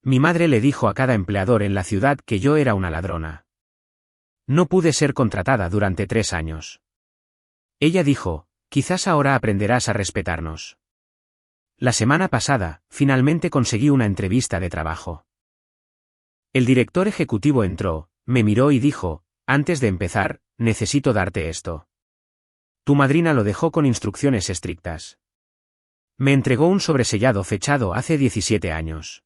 Mi madre le dijo a cada empleador en la ciudad que yo era una ladrona. No pude ser contratada durante 3 años. Ella dijo, quizás ahora aprenderás a respetarnos. La semana pasada, finalmente conseguí una entrevista de trabajo. El director ejecutivo entró, me miró y dijo, antes de empezar, necesito darte esto. Tu madrina lo dejó con instrucciones estrictas. Me entregó un sobresellado fechado hace 17 años.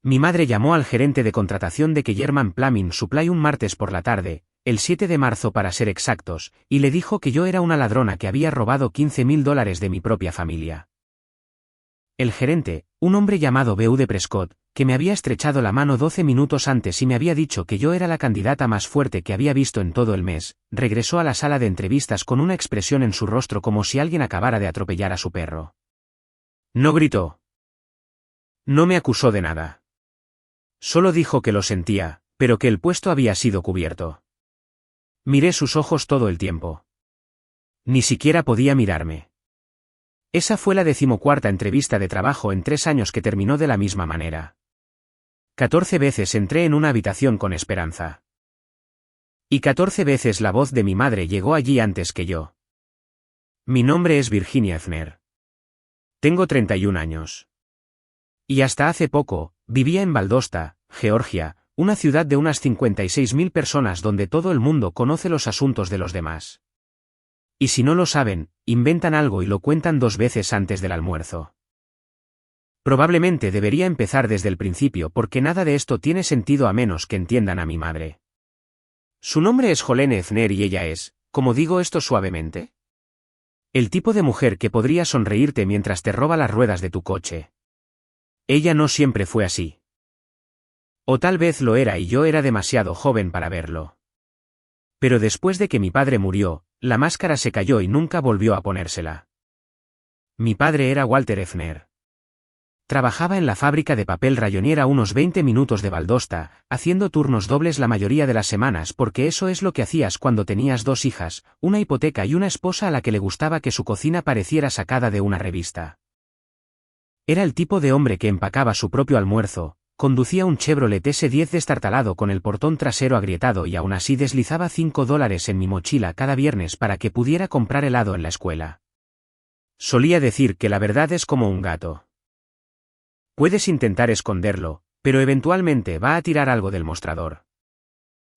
Mi madre llamó al gerente de contratación de Kellerman Plumbing Supply un martes por la tarde, el 7 de marzo para ser exactos, y le dijo que yo era una ladrona que había robado $15,000 de mi propia familia. El gerente, un hombre llamado B.U. Prescott, que me había estrechado la mano 12 minutos antes y me había dicho que yo era la candidata más fuerte que había visto en todo el mes, regresó a la sala de entrevistas con una expresión en su rostro como si alguien acabara de atropellar a su perro. No gritó. No me acusó de nada. Solo dijo que lo sentía, pero que el puesto había sido cubierto. Miré sus ojos todo el tiempo. Ni siquiera podía mirarme. Esa fue la 14ª entrevista de trabajo en 3 años que terminó de la misma manera. 14 veces entré en una habitación con esperanza. Y 14 veces la voz de mi madre llegó allí antes que yo. Mi nombre es Virginia Effner. Tengo 31 años. Y hasta hace poco, vivía en Valdosta, Georgia, una ciudad de unas 56.000 personas donde todo el mundo conoce los asuntos de los demás. Y si no lo saben, inventan algo y lo cuentan 2 veces antes del almuerzo. Probablemente debería empezar desde el principio porque nada de esto tiene sentido a menos que entiendan a mi madre. Su nombre es Jolene Effner y ella es, ¿cómo digo esto suavemente? El tipo de mujer que podría sonreírte mientras te roba las ruedas de tu coche. Ella no siempre fue así. O tal vez lo era y yo era demasiado joven para verlo. Pero después de que mi padre murió, la máscara se cayó y nunca volvió a ponérsela. Mi padre era Walter Effner. Trabajaba en la fábrica de papel rayonier a unos 20 minutos de Valdosta, haciendo turnos dobles la mayoría de las semanas porque eso es lo que hacías cuando tenías 2 hijas, una hipoteca y una esposa a la que le gustaba que su cocina pareciera sacada de una revista. Era el tipo de hombre que empacaba su propio almuerzo, conducía un Chevrolet S10 destartalado con el portón trasero agrietado y aún así deslizaba $5 en mi mochila cada viernes para que pudiera comprar helado en la escuela. Solía decir que la verdad es como un gato. Puedes intentar esconderlo, pero eventualmente va a tirar algo del mostrador.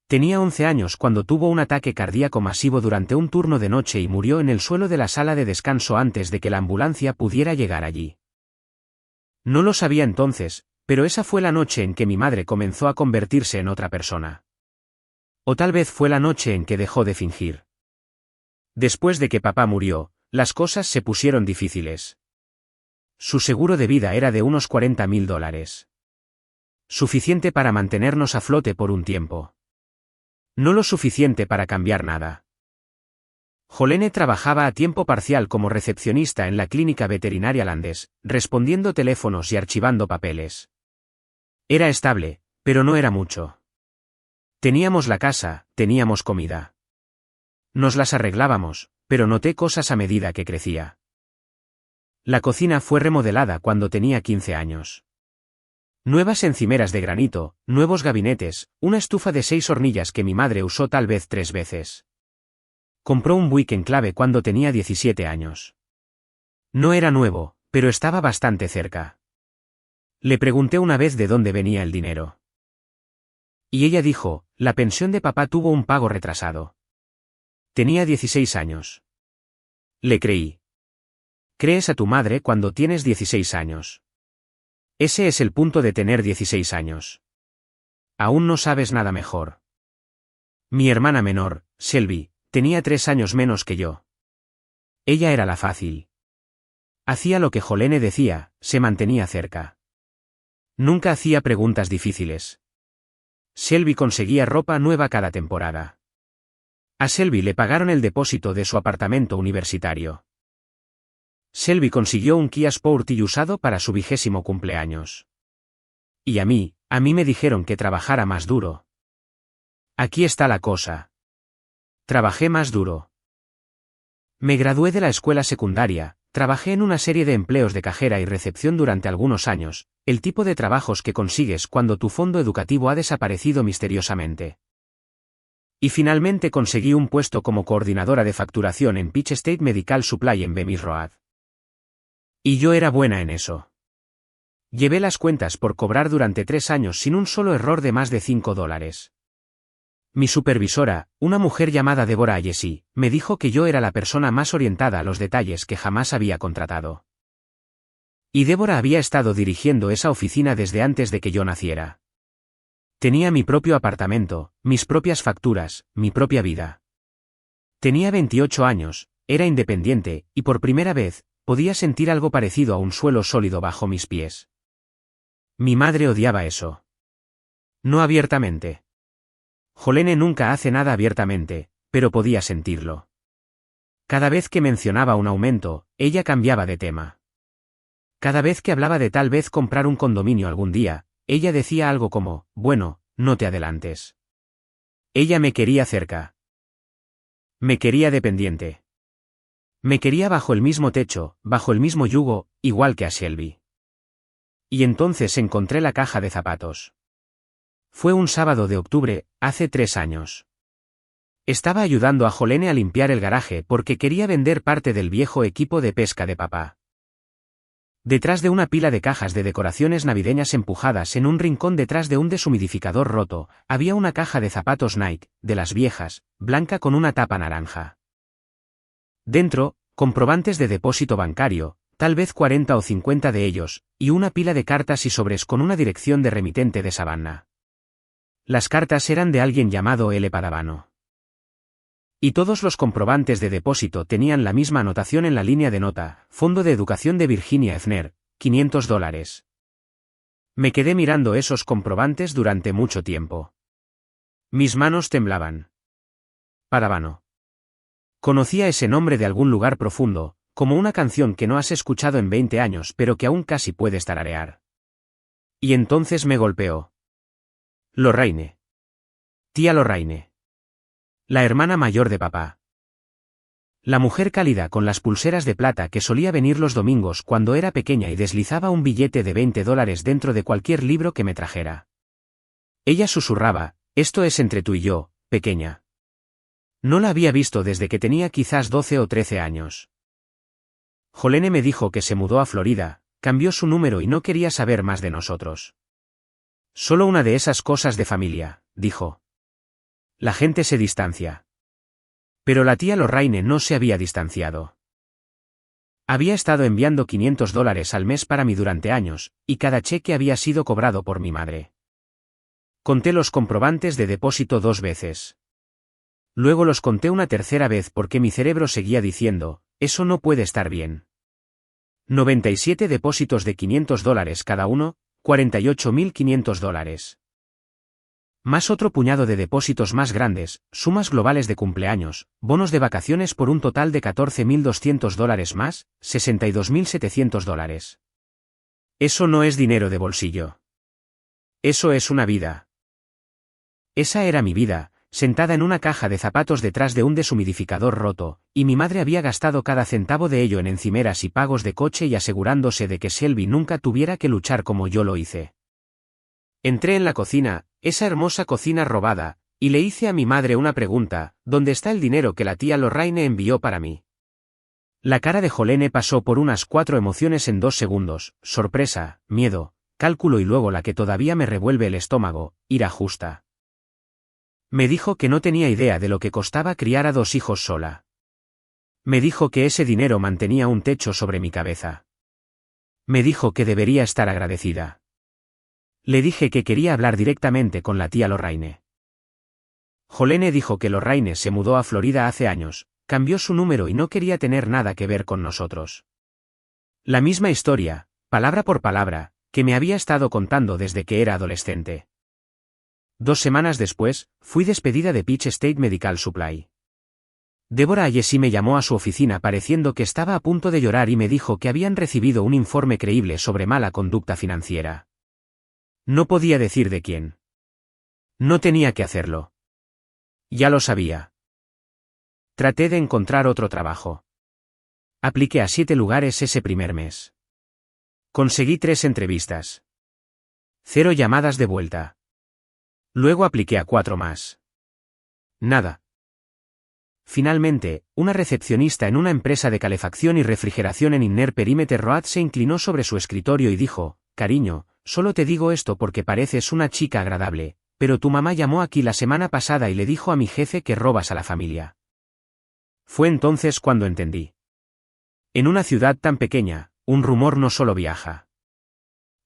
Tenía 11 años cuando tuvo un ataque cardíaco masivo durante un turno de noche y murió en el suelo de la sala de descanso antes de que la ambulancia pudiera llegar allí. No lo sabía entonces, pero esa fue la noche en que mi madre comenzó a convertirse en otra persona. O tal vez fue la noche en que dejó de fingir. Después de que papá murió, las cosas se pusieron difíciles. Su seguro de vida era de unos $40,000. Suficiente para mantenernos a flote por un tiempo. No lo suficiente para cambiar nada. Jolene trabajaba a tiempo parcial como recepcionista en la clínica veterinaria Landes, respondiendo teléfonos y archivando papeles. Era estable, pero no era mucho. Teníamos la casa, teníamos comida. Nos las arreglábamos, pero noté cosas a medida que crecía. La cocina fue remodelada cuando tenía 15 años. Nuevas encimeras de granito, nuevos gabinetes, una estufa de 6 hornillas que mi madre usó tal vez 3 veces. Compró un Buick en clave cuando tenía 17 años. No era nuevo, pero estaba bastante cerca. Le pregunté una vez de dónde venía el dinero. Y ella dijo, la pensión de papá tuvo un pago retrasado. Tenía 16 años. Le creí. Crees a tu madre cuando tienes 16 años. Ese es el punto de tener 16 años. Aún no sabes nada mejor. Mi hermana menor, Shelby, tenía 3 años menos que yo. Ella era la fácil. Hacía lo que Jolene decía, se mantenía cerca. Nunca hacía preguntas difíciles. Shelby conseguía ropa nueva cada temporada. A Shelby le pagaron el depósito de su apartamento universitario. Shelby consiguió un Kia Sportage usado para su 20º cumpleaños. Y a mí me dijeron que trabajara más duro. Aquí está la cosa. Trabajé más duro. Me gradué de la escuela secundaria, Trabajé en una serie de empleos de cajera y recepción durante algunos años, el tipo de trabajos que consigues cuando tu fondo educativo ha desaparecido misteriosamente. Y finalmente conseguí un puesto como coordinadora de facturación en Peach State Medical Supply en Bemis Road. Y yo era buena en eso. Llevé las cuentas por cobrar durante 3 años sin un solo error de más de $5. Mi supervisora, una mujer llamada Deborah Ayesi, me dijo que yo era la persona más orientada a los detalles que jamás había contratado. Y Deborah había estado dirigiendo esa oficina desde antes de que yo naciera. Tenía mi propio apartamento, mis propias facturas, mi propia vida. Tenía 28 años, era independiente, y por primera vez, podía sentir algo parecido a un suelo sólido bajo mis pies. Mi madre odiaba eso. No abiertamente. Jolene nunca hace nada abiertamente, pero podía sentirlo. Cada vez que mencionaba un aumento, ella cambiaba de tema. Cada vez que hablaba de tal vez comprar un condominio algún día, ella decía algo como, bueno, no te adelantes. Ella me quería cerca. Me quería dependiente. Me quería bajo el mismo techo, bajo el mismo yugo, igual que a Shelby. Y entonces encontré la caja de zapatos. Fue un sábado de octubre, hace 3 años. Estaba ayudando a Jolene a limpiar el garaje porque quería vender parte del viejo equipo de pesca de papá. Detrás de una pila de cajas de decoraciones navideñas empujadas en un rincón detrás de un deshumidificador roto, había una caja de zapatos Nike, de las viejas, blanca con una tapa naranja. Dentro, comprobantes de depósito bancario, tal vez 40 o 50 de ellos, y una pila de cartas y sobres con una dirección de remitente de Savannah. Las cartas eran de alguien llamado L. Padavano. Y todos los comprobantes de depósito tenían la misma anotación en la línea de nota, Fondo de Educación de Virginia Efner, $500. Me quedé mirando esos comprobantes durante mucho tiempo. Mis manos temblaban. Padavano. Conocía ese nombre de algún lugar profundo, como una canción que no has escuchado en 20 años pero que aún casi puedes tararear. Y entonces me golpeó. Lorraine. Tía Lorraine. La hermana mayor de papá. La mujer cálida con las pulseras de plata que solía venir los domingos cuando era pequeña y deslizaba un billete de $20 dentro de cualquier libro que me trajera. Ella susurraba, esto es entre tú y yo, pequeña. No la había visto desde que tenía quizás 12 o 13 años. Jolene me dijo que se mudó a Florida, cambió su número y no quería saber más de nosotros. Solo una de esas cosas de familia, dijo. La gente se distancia. Pero la tía Lorraine no se había distanciado. Había estado enviando $500 al mes para mí durante años, y cada cheque había sido cobrado por mi madre. Conté los comprobantes de depósito 2 veces. Luego los conté una tercera vez porque mi cerebro seguía diciendo, eso no puede estar bien. 97 depósitos de $500 cada uno, $48.500. Más otro puñado de depósitos más grandes, sumas globales de cumpleaños, bonos de vacaciones por un total de $14.200 más, $62.700. Eso no es dinero de bolsillo. Eso es una vida. Esa era mi vida, sentada en una caja de zapatos detrás de un deshumidificador roto, y mi madre había gastado cada centavo de ello en encimeras y pagos de coche y asegurándose de que Shelby nunca tuviera que luchar como yo lo hice. Entré en la cocina, esa hermosa cocina robada, y le hice a mi madre una pregunta, ¿dónde está el dinero que la tía Lorraine envió para mí? La cara de Jolene pasó por unas 4 emociones en 2 segundos, sorpresa, miedo, cálculo y luego la que todavía me revuelve el estómago, ira justa. Me dijo que no tenía idea de lo que costaba criar a 2 hijos sola. Me dijo que ese dinero mantenía un techo sobre mi cabeza. Me dijo que debería estar agradecida. Le dije que quería hablar directamente con la tía Lorraine. Jolene dijo que Lorraine se mudó a Florida hace años, cambió su número y no quería tener nada que ver con nosotros. La misma historia, palabra por palabra, que me había estado contando desde que era adolescente. 2 semanas después, fui despedida de Peach State Medical Supply. Deborah Ayesi me llamó a su oficina pareciendo que estaba a punto de llorar y me dijo que habían recibido un informe creíble sobre mala conducta financiera. No podía decir de quién. No tenía que hacerlo. Ya lo sabía. Traté de encontrar otro trabajo. Apliqué a 7 lugares ese primer mes. Conseguí 3 entrevistas. 0 llamadas de vuelta. Luego apliqué a 4 más. Nada. Finalmente, una recepcionista en una empresa de calefacción y refrigeración en Inner Perimeter Road se inclinó sobre su escritorio y dijo: «Cariño, solo te digo esto porque pareces una chica agradable, pero tu mamá llamó aquí la semana pasada y le dijo a mi jefe que robas a la familia». Fue entonces cuando entendí. En una ciudad tan pequeña, un rumor no solo viaja.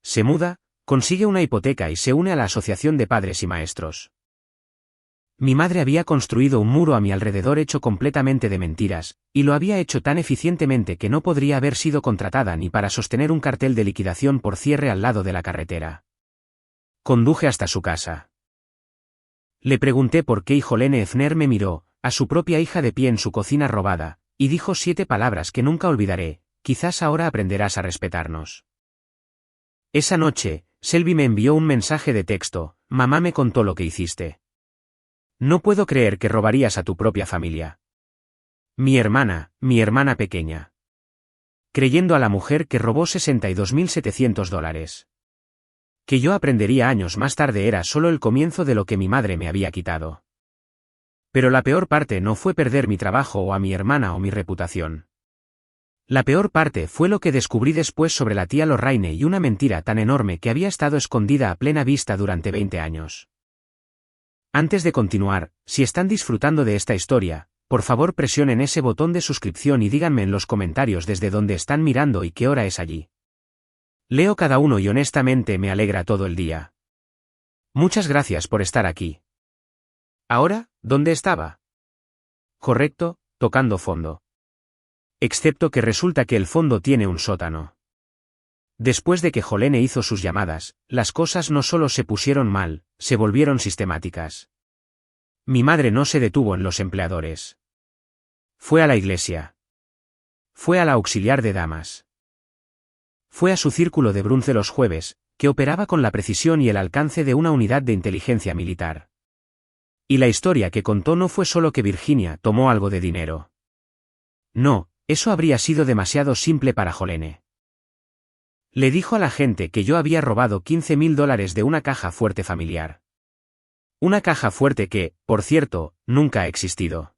Se muda, consigue una hipoteca y se une a la asociación de padres y maestros. Mi madre había construido un muro a mi alrededor hecho completamente de mentiras, y lo había hecho tan eficientemente que no podría haber sido contratada ni para sostener un cartel de liquidación por cierre al lado de la carretera. Conduje hasta su casa. Le pregunté por qué y Jolene Efner me miró, a su propia hija de pie en su cocina robada, y dijo 7 palabras que nunca olvidaré: «Quizás ahora aprenderás a respetarnos». Esa noche, Selby me envió un mensaje de texto: «Mamá me contó lo que hiciste. No puedo creer que robarías a tu propia familia. Mi hermana pequeña. Creyendo a la mujer que robó $62.700. Que yo aprendería años más tarde era solo el comienzo de lo que mi madre me había quitado. Pero la peor parte no fue perder mi trabajo o a mi hermana o mi reputación. La peor parte fue lo que descubrí después sobre la tía Lorraine y una mentira tan enorme que había estado escondida a plena vista durante 20 años. Antes de continuar, si están disfrutando de esta historia, por favor presionen ese botón de suscripción y díganme en los comentarios desde dónde están mirando y qué hora es allí. Leo cada uno y honestamente me alegra todo el día. Muchas gracias por estar aquí. Ahora, ¿dónde estaba? Correcto, tocando fondo. Excepto que resulta que el fondo tiene un sótano. Después de que Jolene hizo sus llamadas, las cosas no solo se pusieron mal, se volvieron sistemáticas. Mi madre no se detuvo en los empleadores. Fue a la iglesia. Fue a la auxiliar de damas. Fue a su círculo de bronce los jueves, que operaba con la precisión y el alcance de una unidad de inteligencia militar. Y la historia que contó no fue solo que Virginia tomó algo de dinero. No, eso habría sido demasiado simple para Jolene. Le dijo a la gente que yo había robado $15.000 de una caja fuerte familiar. Una caja fuerte que, por cierto, nunca ha existido.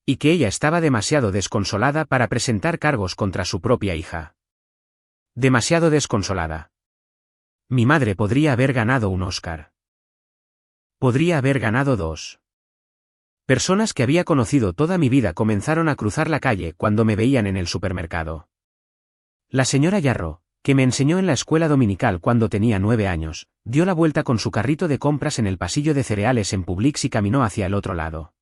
Y que ella estaba demasiado desconsolada para presentar cargos contra su propia hija. Demasiado desconsolada. Mi madre podría haber ganado un Oscar. Podría haber ganado 2. Personas que había conocido toda mi vida comenzaron a cruzar la calle cuando me veían en el supermercado. La señora Yarro, que me enseñó en la escuela dominical cuando tenía 9 años, dio la vuelta con su carrito de compras en el pasillo de cereales en Publix y caminó hacia el otro lado.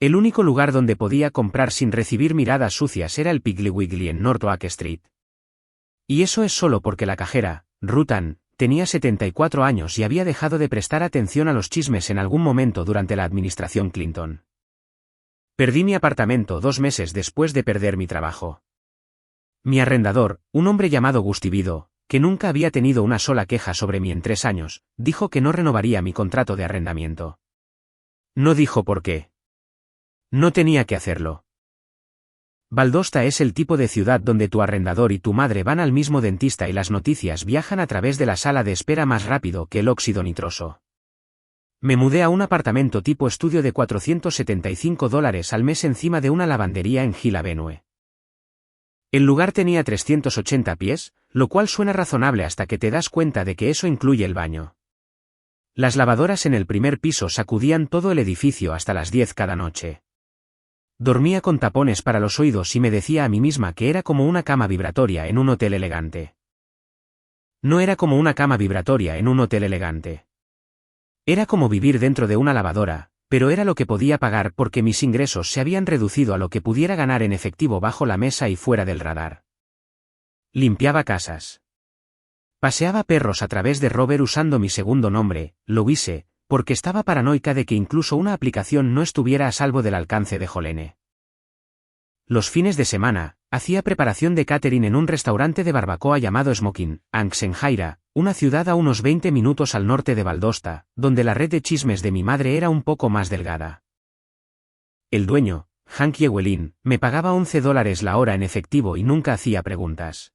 El único lugar donde podía comprar sin recibir miradas sucias era el Piggly Wiggly en North Oak Street. Y eso es solo porque la cajera, Ruth Ann, tenía 74 años y había dejado de prestar atención a los chismes en algún momento durante la administración Clinton. Perdí mi apartamento 2 meses después de perder mi trabajo. Mi arrendador, un hombre llamado Gustivido, que nunca había tenido una sola queja sobre mí en 3 años, dijo que no renovaría mi contrato de arrendamiento. No dijo por qué. No tenía que hacerlo. Valdosta es el tipo de ciudad donde tu arrendador y tu madre van al mismo dentista y las noticias viajan a través de la sala de espera más rápido que el óxido nitroso. Me mudé a un apartamento tipo estudio de $475 al mes encima de una lavandería en Hill Avenue. El lugar tenía 380 pies, lo cual suena razonable hasta que te das cuenta de que eso incluye el baño. Las lavadoras en el primer piso sacudían todo el edificio hasta las 10 cada noche. Dormía con tapones para los oídos y me decía a mí misma que era como una cama vibratoria en un hotel elegante. No era como una cama vibratoria en un hotel elegante. Era como vivir dentro de una lavadora, pero era lo que podía pagar porque mis ingresos se habían reducido a lo que pudiera ganar en efectivo bajo la mesa y fuera del radar. Limpiaba casas. Paseaba perros a través de Rover usando mi segundo nombre, Louise, porque estaba paranoica de que incluso una aplicación no estuviera a salvo del alcance de Jolene. Los fines de semana, hacía preparación de catering en un restaurante de barbacoa llamado Smoking Anks en Jaira, una ciudad a unos 20 minutos al norte de Valdosta, donde la red de chismes de mi madre era un poco más delgada. El dueño, Hank Llewellyn, me pagaba $11 la hora en efectivo y nunca hacía preguntas.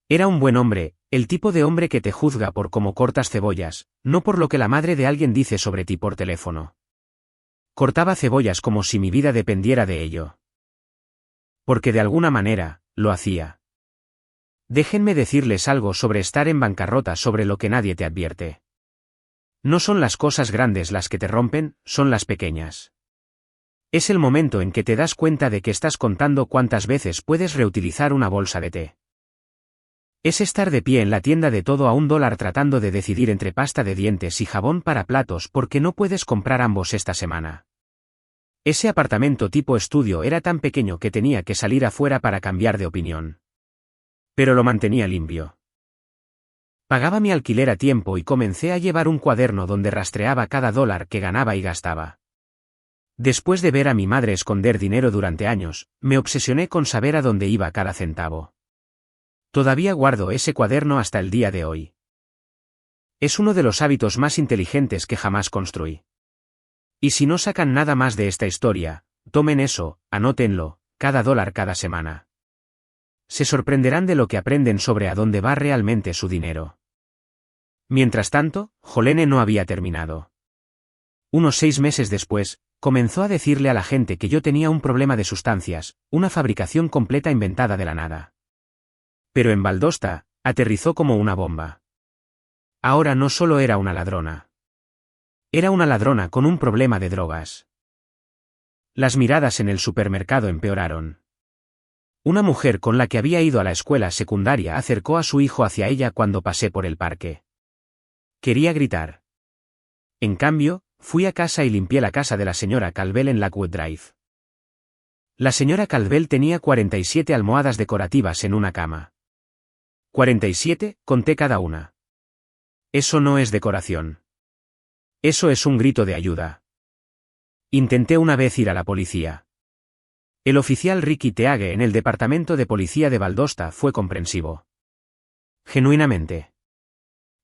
Era un buen hombre, el tipo de hombre que te juzga por cómo cortas cebollas, no por lo que la madre de alguien dice sobre ti por teléfono. Cortaba cebollas como si mi vida dependiera de ello. Porque de alguna manera, lo hacía. Déjenme decirles algo sobre estar en bancarrota sobre lo que nadie te advierte. No son las cosas grandes las que te rompen, son las pequeñas. Es el momento en que te das cuenta de que estás contando cuántas veces puedes reutilizar una bolsa de té. Es estar de pie en la tienda de todo a $1 tratando de decidir entre pasta de dientes y jabón para platos porque no puedes comprar ambos esta semana. Ese apartamento tipo estudio era tan pequeño que tenía que salir afuera para cambiar de opinión. Pero lo mantenía limpio. Pagaba mi alquiler a tiempo y comencé a llevar un cuaderno donde rastreaba cada dólar que ganaba y gastaba. Después de ver a mi madre esconder dinero durante años, me obsesioné con saber a dónde iba cada centavo. Todavía guardo ese cuaderno hasta el día de hoy. Es uno de los hábitos más inteligentes que jamás construí. Y si no sacan nada más de esta historia, tomen eso, anótenlo, cada dólar cada semana. Se sorprenderán de lo que aprenden sobre a dónde va realmente su dinero. Mientras tanto, Jolene no había terminado. Unos 6 meses después, comenzó a decirle a la gente que yo tenía un problema de sustancias, una fabricación completa inventada de la nada. Pero en Valdosta, aterrizó como una bomba. Ahora no solo era una ladrona. Era una ladrona con un problema de drogas. Las miradas en el supermercado empeoraron. Una mujer con la que había ido a la escuela secundaria acercó a su hijo hacia ella cuando pasé por el parque. Quería gritar. En cambio, fui a casa y limpié la casa de la señora Calvel en Lakewood Drive. La señora Calvel tenía 47 almohadas decorativas en una cama. 47, conté cada una. Eso no es decoración. Eso es un grito de ayuda. Intenté una vez ir a la policía. El oficial Ricky Teague en el departamento de policía de Valdosta fue comprensivo. Genuinamente.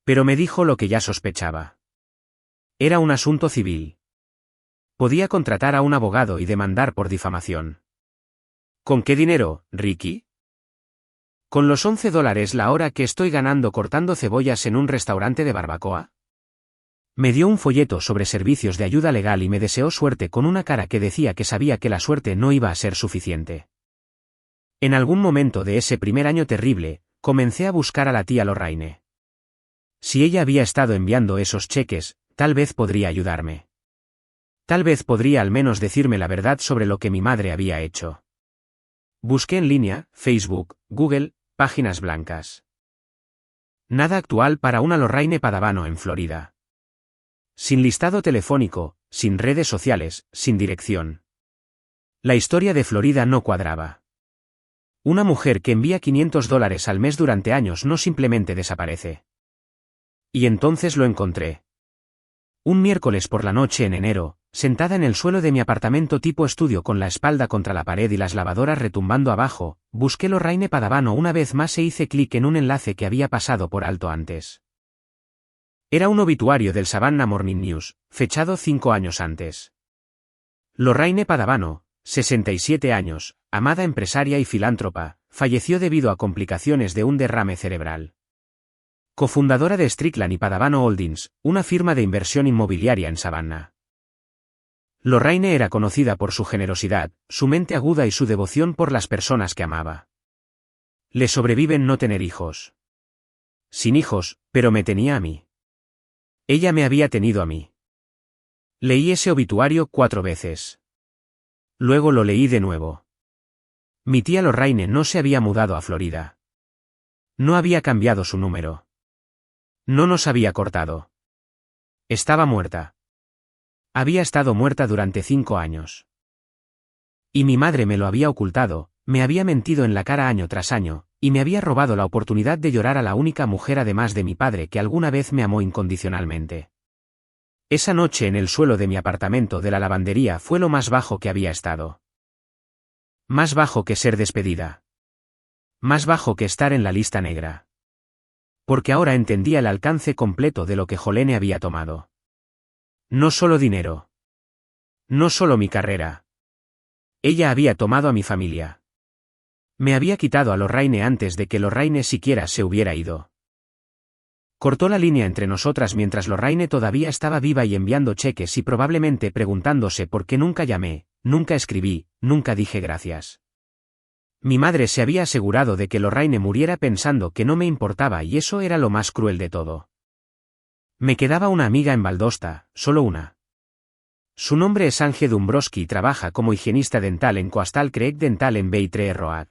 Pero me dijo lo que ya sospechaba. Era un asunto civil. Podía contratar a un abogado y demandar por difamación. ¿Con qué dinero, Ricky? ¿Con los $11 la hora que estoy ganando cortando cebollas en un restaurante de barbacoa? Me dio un folleto sobre servicios de ayuda legal y me deseó suerte con una cara que decía que sabía que la suerte no iba a ser suficiente. En algún momento de ese primer año terrible, comencé a buscar a la tía Lorraine. Si ella había estado enviando esos cheques, tal vez podría ayudarme. Tal vez podría al menos decirme la verdad sobre lo que mi madre había hecho. Busqué en línea, Facebook, Google, páginas blancas. Nada actual para una Lorraine Padavano en Florida. Sin listado telefónico, sin redes sociales, sin dirección. La historia de Florida no cuadraba. Una mujer que envía $500 al mes durante años no simplemente desaparece. Y entonces lo encontré. Un miércoles por la noche en enero, sentada en el suelo de mi apartamento tipo estudio con la espalda contra la pared y las lavadoras retumbando abajo, busqué Lorraine Padavano una vez más e hice clic en un enlace que había pasado por alto antes. Era un obituario del Savannah Morning News, fechado 5 años antes. Lorraine Padavano, 67 años, amada empresaria y filántropa, falleció debido a complicaciones de un derrame cerebral. Cofundadora de Strickland y Padavano Holdings, una firma de inversión inmobiliaria en Savannah. Lorraine era conocida por su generosidad, su mente aguda y su devoción por las personas que amaba. Le sobreviven no tener hijos. Sin hijos, pero me tenía a mí. Ella me había tenido a mí. Leí ese obituario 4 veces. Luego lo leí de nuevo. Mi tía Lorraine no se había mudado a Florida. No había cambiado su número. No nos había cortado. Estaba muerta. Había estado muerta durante 5 años. Y mi madre me lo había ocultado, me había mentido en la cara año tras año, y me había robado la oportunidad de llorar a la única mujer además de mi padre que alguna vez me amó incondicionalmente. Esa noche en el suelo de mi apartamento de la lavandería fue lo más bajo que había estado. Más bajo que ser despedida. Más bajo que estar en la lista negra. Porque ahora entendía el alcance completo de lo que Jolene había tomado. No solo dinero. No solo mi carrera. Ella había tomado a mi familia. Me había quitado a Lorraine antes de que Lorraine siquiera se hubiera ido. Cortó la línea entre nosotras mientras Lorraine todavía estaba viva y enviando cheques y probablemente preguntándose por qué nunca llamé, nunca escribí, nunca dije gracias. Mi madre se había asegurado de que Lorraine muriera pensando que no me importaba y eso era lo más cruel de todo. Me quedaba una amiga en Valdosta, solo una. Su nombre es Angie Dombrowski y trabaja como higienista dental en Coastal Creek Dental en Bay Tree Road.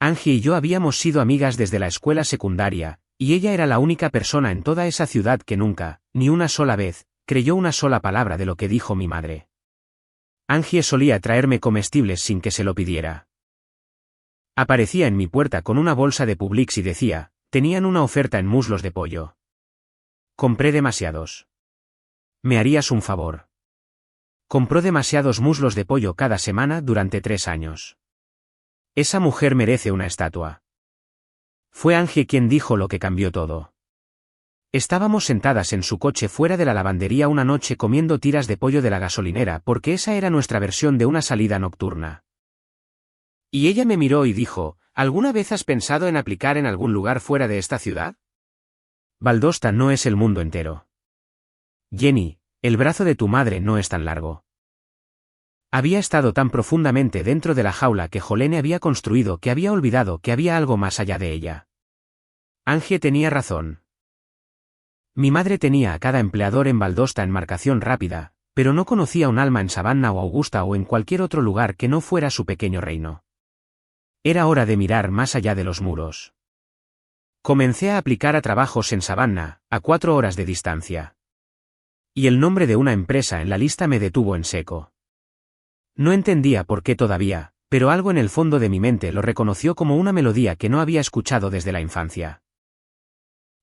Angie y yo habíamos sido amigas desde la escuela secundaria, y ella era la única persona en toda esa ciudad que nunca, ni una sola vez, creyó una sola palabra de lo que dijo mi madre. Angie solía traerme comestibles sin que se lo pidiera. Aparecía en mi puerta con una bolsa de Publix y decía, tenían una oferta en muslos de pollo. Compré demasiados. ¿Me harías un favor? Compró demasiados muslos de pollo cada semana durante 3 años. Esa mujer merece una estatua. Fue Angie quien dijo lo que cambió todo. Estábamos sentadas en su coche fuera de la lavandería una noche comiendo tiras de pollo de la gasolinera porque esa era nuestra versión de una salida nocturna. Y ella me miró y dijo, ¿alguna vez has pensado en aplicar en algún lugar fuera de esta ciudad? Valdosta no es el mundo entero. Jenny, el brazo de tu madre no es tan largo. Había estado tan profundamente dentro de la jaula que Jolene había construido que había olvidado que había algo más allá de ella. Angie tenía razón. Mi madre tenía a cada empleador en Valdosta en marcación rápida, pero no conocía un alma en Savannah o Augusta o en cualquier otro lugar que no fuera su pequeño reino. Era hora de mirar más allá de los muros. Comencé a aplicar a trabajos en Savannah, a 4 horas de distancia. Y el nombre de una empresa en la lista me detuvo en seco. No entendía por qué todavía, pero algo en el fondo de mi mente lo reconoció como una melodía que no había escuchado desde la infancia.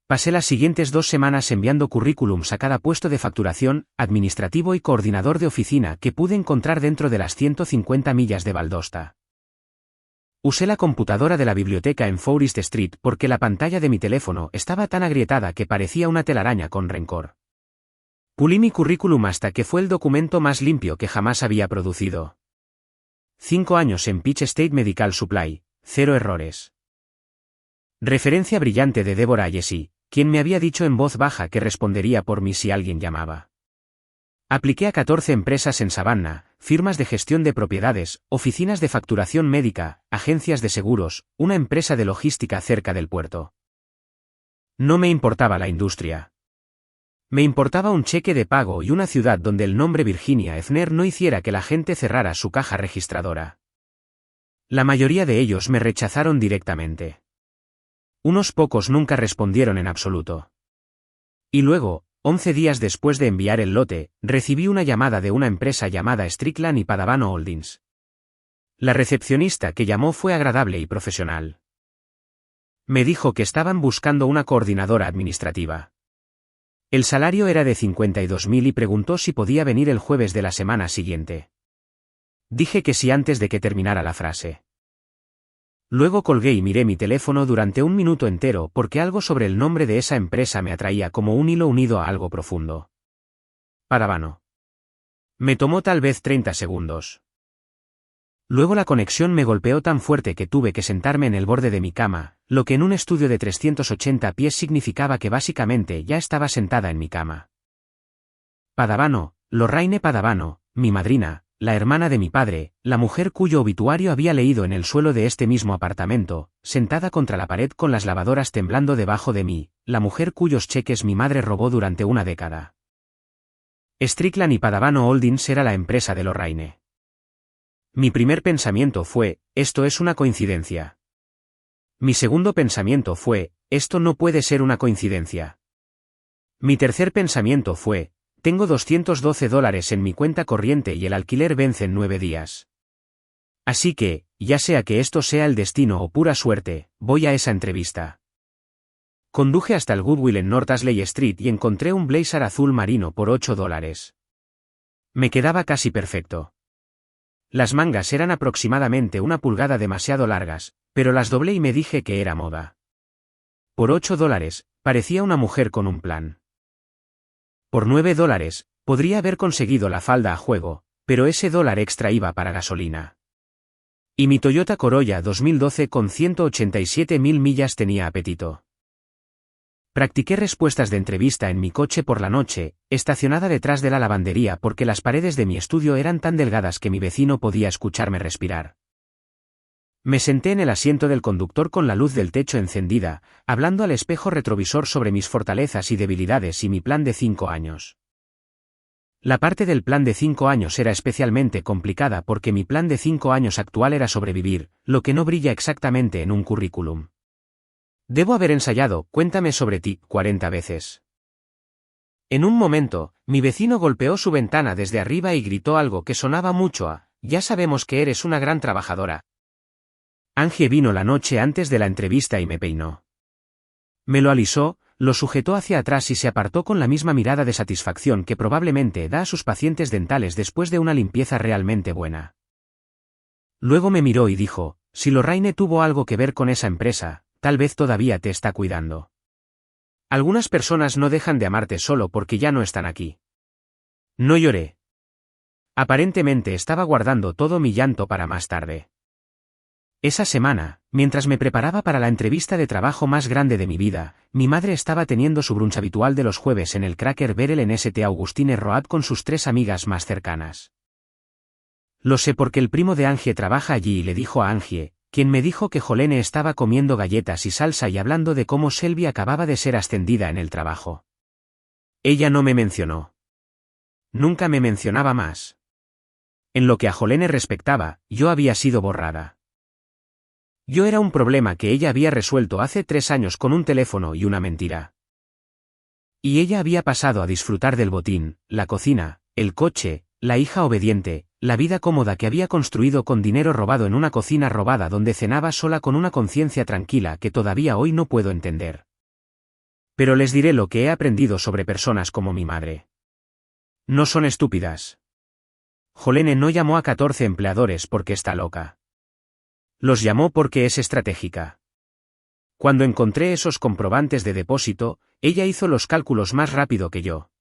Pasé las siguientes 2 semanas enviando currículums a cada puesto de facturación, administrativo y coordinador de oficina que pude encontrar dentro de las 150 millas de Valdosta. Usé la computadora de la biblioteca en Forest Street porque la pantalla de mi teléfono estaba tan agrietada que parecía una telaraña con rencor. Pulí mi currículum hasta que fue el documento más limpio que jamás había producido. 5 años en Peach State Medical Supply, 0 errores. Referencia brillante de Deborah Jesse, quien me había dicho en voz baja que respondería por mí si alguien llamaba. Apliqué a 14 empresas en Savannah, firmas de gestión de propiedades, oficinas de facturación médica, agencias de seguros, una empresa de logística cerca del puerto. No me importaba la industria. Me importaba un cheque de pago y una ciudad donde el nombre Virginia Efner no hiciera que la gente cerrara su caja registradora. La mayoría de ellos me rechazaron directamente. Unos pocos nunca respondieron en absoluto. Y luego, 11 días después de enviar el lote, recibí una llamada de una empresa llamada Strickland y Padavano Holdings. La recepcionista que llamó fue agradable y profesional. Me dijo que estaban buscando una coordinadora administrativa. El salario era de 52.000 y preguntó si podía venir el jueves de la semana siguiente. Dije que sí antes de que terminara la frase. Luego colgué y miré mi teléfono durante 1 minuto entero porque algo sobre el nombre de esa empresa me atraía como un hilo unido a algo profundo. Padavano. Me tomó tal vez 30 segundos. Luego la conexión me golpeó tan fuerte que tuve que sentarme en el borde de mi cama, lo que en un estudio de 380 pies significaba que básicamente ya estaba sentada en mi cama. Padavano, Lorraine Padavano, mi madrina, la hermana de mi padre, la mujer cuyo obituario había leído en el suelo de este mismo apartamento, sentada contra la pared con las lavadoras temblando debajo de mí, la mujer cuyos cheques mi madre robó durante una década. Strickland y Padavano Holdings era la empresa de Lorraine. Mi primer pensamiento fue, esto es una coincidencia. Mi segundo pensamiento fue, esto no puede ser una coincidencia. Mi tercer pensamiento fue, tengo $212 en mi cuenta corriente y el alquiler vence en 9 días. Así que, ya sea que esto sea el destino o pura suerte, voy a esa entrevista. Conduje hasta el Goodwill en North Ashley Street y encontré un blazer azul marino por $8. Me quedaba casi perfecto. Las mangas eran aproximadamente 1 pulgada demasiado largas, pero las doblé y me dije que era moda. Por $8, parecía una mujer con un plan. Por $9, podría haber conseguido la falda a juego, pero ese dólar extra iba para gasolina. Y mi Toyota Corolla 2012 con 187.000 millas tenía apetito. Practiqué respuestas de entrevista en mi coche por la noche, estacionada detrás de la lavandería porque las paredes de mi estudio eran tan delgadas que mi vecino podía escucharme respirar. Me senté en el asiento del conductor con la luz del techo encendida, hablando al espejo retrovisor sobre mis fortalezas y debilidades y mi plan de 5 años. La parte del plan de 5 años era especialmente complicada porque mi plan de 5 años actual era sobrevivir, lo que no brilla exactamente en un currículum. Debo haber ensayado, cuéntame sobre ti, 40 veces. En un momento, mi vecino golpeó su ventana desde arriba y gritó algo que sonaba mucho a, ya sabemos que eres una gran trabajadora. Angie vino la noche antes de la entrevista y me peinó. Me lo alisó, lo sujetó hacia atrás y se apartó con la misma mirada de satisfacción que probablemente da a sus pacientes dentales después de una limpieza realmente buena. Luego me miró y dijo, si Lorraine tuvo algo que ver con esa empresa, tal vez todavía te está cuidando. Algunas personas no dejan de amarte solo porque ya no están aquí. No lloré. Aparentemente estaba guardando todo mi llanto para más tarde. Esa semana, mientras me preparaba para la entrevista de trabajo más grande de mi vida, mi madre estaba teniendo su brunch habitual de los jueves en el Cracker Barrel en St. Augustine Road con sus 3 amigas más cercanas. Lo sé porque el primo de Angie trabaja allí y le dijo a Angie, quien me dijo que Jolene estaba comiendo galletas y salsa y hablando de cómo Shelby acababa de ser ascendida en el trabajo. Ella no me mencionó. Nunca me mencionaba más. En lo que a Jolene respectaba, yo había sido borrada. Yo era un problema que ella había resuelto hace 3 años con un teléfono y una mentira. Y ella había pasado a disfrutar del botín, la cocina, el coche, la hija obediente, la vida cómoda que había construido con dinero robado en una cocina robada donde cenaba sola con una conciencia tranquila que todavía hoy no puedo entender. Pero les diré lo que he aprendido sobre personas como mi madre. No son estúpidas. Jolene no llamó a 14 empleadores porque está loca. Los llamó porque es estratégica. Cuando encontré esos comprobantes de depósito, ella hizo los cálculos más rápido que yo.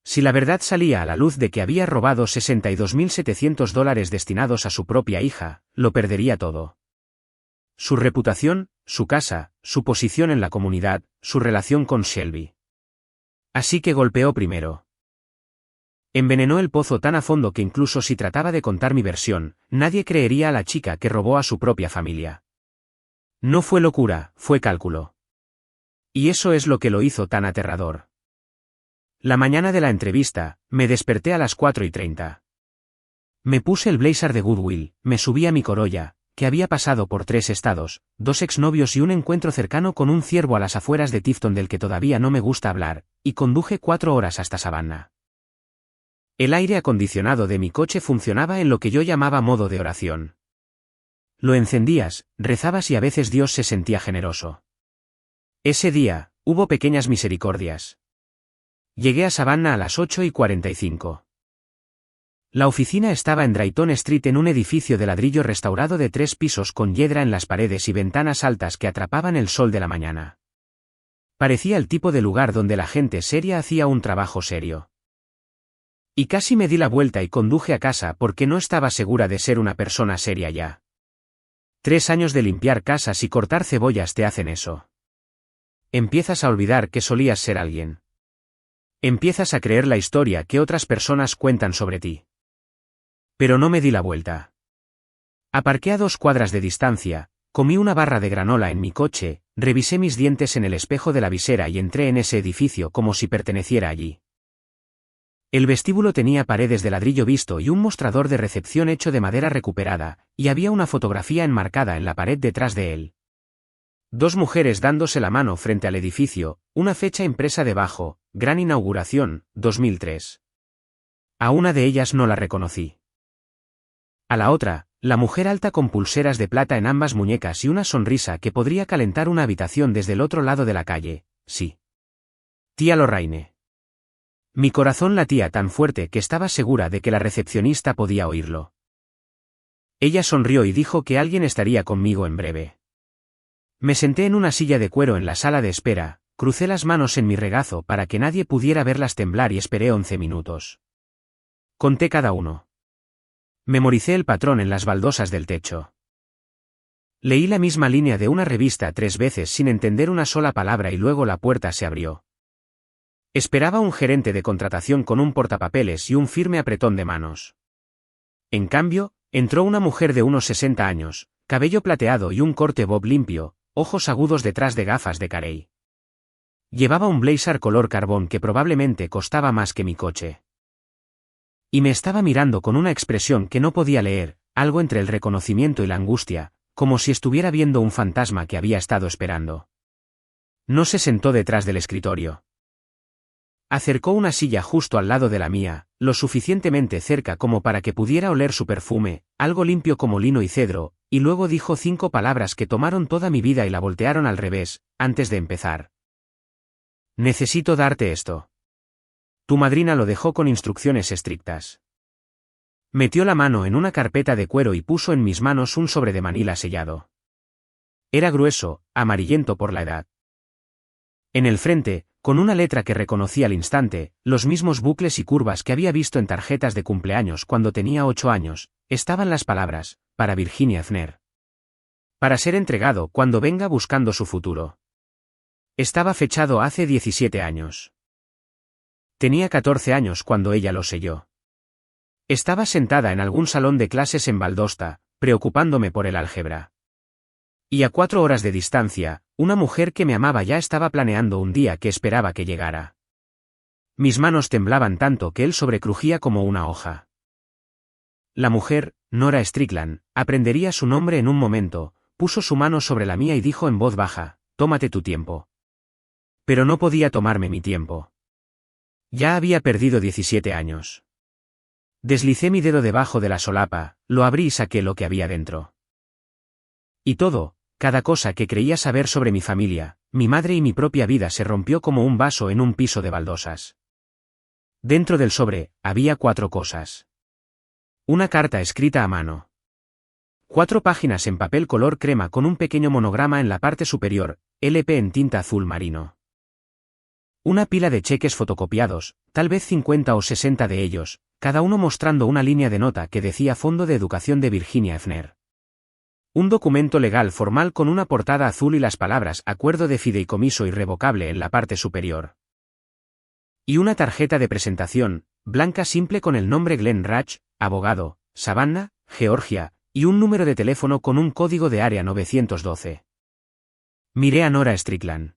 Si la verdad salía a la luz de que había robado $62.700 destinados a su propia hija, lo perdería todo. Su reputación, su casa, su posición en la comunidad, su relación con Shelby. Así que golpeó primero. Envenenó el pozo tan a fondo que incluso si trataba de contar mi versión, nadie creería a la chica que robó a su propia familia. No fue locura, fue cálculo. Y eso es lo que lo hizo tan aterrador. La mañana de la entrevista, me desperté a las 4:30. Me puse el blazer de Goodwill, me subí a mi Corolla, que había pasado por 3 estados, 2 exnovios y un encuentro cercano con un ciervo a las afueras de Tifton del que todavía no me gusta hablar, y conduje 4 horas hasta Savannah. El aire acondicionado de mi coche funcionaba en lo que yo llamaba modo de oración. Lo encendías, rezabas y a veces Dios se sentía generoso. Ese día, hubo pequeñas misericordias. Llegué a Savannah a las 8:45. La oficina estaba en Drayton Street en un edificio de ladrillo restaurado de 3 pisos con hiedra en las paredes y ventanas altas que atrapaban el sol de la mañana. Parecía el tipo de lugar donde la gente seria hacía un trabajo serio. Y casi me di la vuelta y conduje a casa porque no estaba segura de ser una persona seria ya. 3 años de limpiar casas y cortar cebollas te hacen eso. Empiezas a olvidar que solías ser alguien. Empiezas a creer la historia que otras personas cuentan sobre ti. Pero no me di la vuelta. Aparqué a 2 cuadras de distancia, comí una barra de granola en mi coche, revisé mis dientes en el espejo de la visera y entré en ese edificio como si perteneciera allí. El vestíbulo tenía paredes de ladrillo visto y un mostrador de recepción hecho de madera recuperada, y había una fotografía enmarcada en la pared detrás de él. 2 mujeres dándose la mano frente al edificio, una fecha impresa debajo, gran inauguración, 2003. A una de ellas no la reconocí. A la otra, la mujer alta con pulseras de plata en ambas muñecas y una sonrisa que podría calentar una habitación desde el otro lado de la calle, sí. Tía Lorraine. Mi corazón latía tan fuerte que estaba segura de que la recepcionista podía oírlo. Ella sonrió y dijo que alguien estaría conmigo en breve. Me senté en una silla de cuero en la sala de espera, crucé las manos en mi regazo para que nadie pudiera verlas temblar y esperé 11 minutos. Conté cada uno. Memoricé el patrón en las baldosas del techo. Leí la misma línea de una revista 3 veces sin entender una sola palabra y luego la puerta se abrió. Esperaba un gerente de contratación con un portapapeles y un firme apretón de manos. En cambio, entró una mujer de unos 60 años, cabello plateado y un corte bob limpio, ojos agudos detrás de gafas de carey. Llevaba un blazer color carbón que probablemente costaba más que mi coche. Y me estaba mirando con una expresión que no podía leer, algo entre el reconocimiento y la angustia, como si estuviera viendo un fantasma que había estado esperando. No se sentó detrás del escritorio. Acercó una silla justo al lado de la mía, lo suficientemente cerca como para que pudiera oler su perfume, algo limpio como lino y cedro, y luego dijo 5 palabras que tomaron toda mi vida y la voltearon al revés, antes de empezar. Necesito darte esto. Tu madrina lo dejó con instrucciones estrictas. Metió la mano en una carpeta de cuero y puso en mis manos un sobre de manila sellado. Era grueso, amarillento por la edad. En el frente, con una letra que reconocí al instante, los mismos bucles y curvas que había visto en tarjetas de cumpleaños cuando tenía 8 años, estaban las palabras, para Virginia Efner. Para ser entregado cuando venga buscando su futuro. Estaba fechado hace 17 años. Tenía 14 años cuando ella lo selló. Estaba sentada en algún salón de clases en Valdosta, preocupándome por el álgebra. Y a 4 horas de distancia, una mujer que me amaba ya estaba planeando un día que esperaba que llegara. Mis manos temblaban tanto que él sobrecrujía como una hoja. La mujer, Nora Strickland, aprendería su nombre en un momento, puso su mano sobre la mía y dijo en voz baja, tómate tu tiempo. Pero no podía tomarme mi tiempo. Ya había perdido 17 años. Deslicé mi dedo debajo de la solapa, lo abrí y saqué lo que había dentro. Y todo, cada cosa que creía saber sobre mi familia, mi madre y mi propia vida se rompió como un vaso en un piso de baldosas. Dentro del sobre, había 4 cosas. Una carta escrita a mano. 4 páginas en papel color crema con un pequeño monograma en la parte superior, LP en tinta azul marino. Una pila de cheques fotocopiados, tal vez 50 o 60 de ellos, cada uno mostrando una línea de nota que decía Fondo de Educación de Virginia Efner. Un documento legal formal con una portada azul y las palabras Acuerdo de fideicomiso irrevocable en la parte superior. Y una tarjeta de presentación, blanca simple con el nombre Glenn Ratch, abogado, Savannah, Georgia, y un número de teléfono con un código de área 912. Miré a Nora Strickland.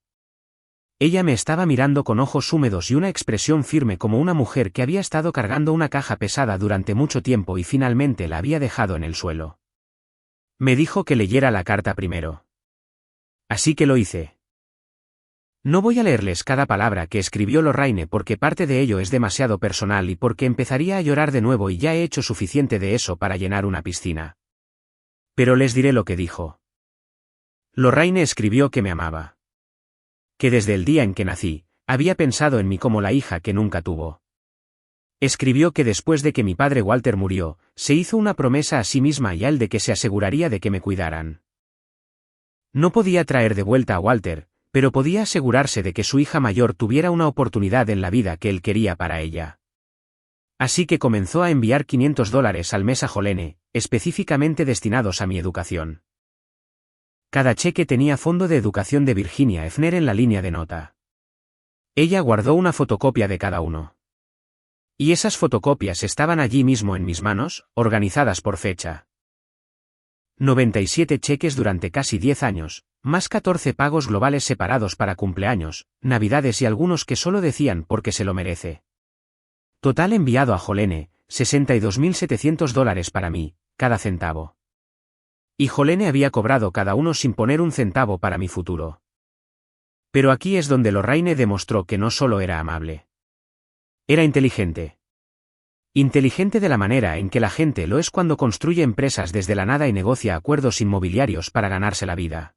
Ella me estaba mirando con ojos húmedos y una expresión firme como una mujer que había estado cargando una caja pesada durante mucho tiempo y finalmente la había dejado en el suelo. Me dijo que leyera la carta primero. Así que lo hice. No voy a leerles cada palabra que escribió Lorraine porque parte de ello es demasiado personal y porque empezaría a llorar de nuevo y ya he hecho suficiente de eso para llenar una piscina. Pero les diré lo que dijo. Lorraine escribió que me amaba. Que desde el día en que nací, había pensado en mí como la hija que nunca tuvo. Escribió que después de que mi padre Walter murió, se hizo una promesa a sí misma y a él de que se aseguraría de que me cuidaran. No podía traer de vuelta a Walter, pero podía asegurarse de que su hija mayor tuviera una oportunidad en la vida que él quería para ella. Así que comenzó a enviar $500 al mes a Jolene, específicamente destinados a mi educación. Cada cheque tenía Fondo de Educación de Virginia Efner en la línea de nota. Ella guardó una fotocopia de cada uno. Y esas fotocopias estaban allí mismo en mis manos, organizadas por fecha. 97 cheques durante casi 10 años, más 14 pagos globales separados para cumpleaños, navidades y algunos que solo decían porque se lo merece. Total enviado a Jolene, $62.700 para mí, cada centavo. Y Jolene había cobrado cada uno sin poner un centavo para mi futuro. Pero aquí es donde Lorraine demostró que no solo era amable. Era inteligente. Inteligente de la manera en que la gente lo es cuando construye empresas desde la nada y negocia acuerdos inmobiliarios para ganarse la vida.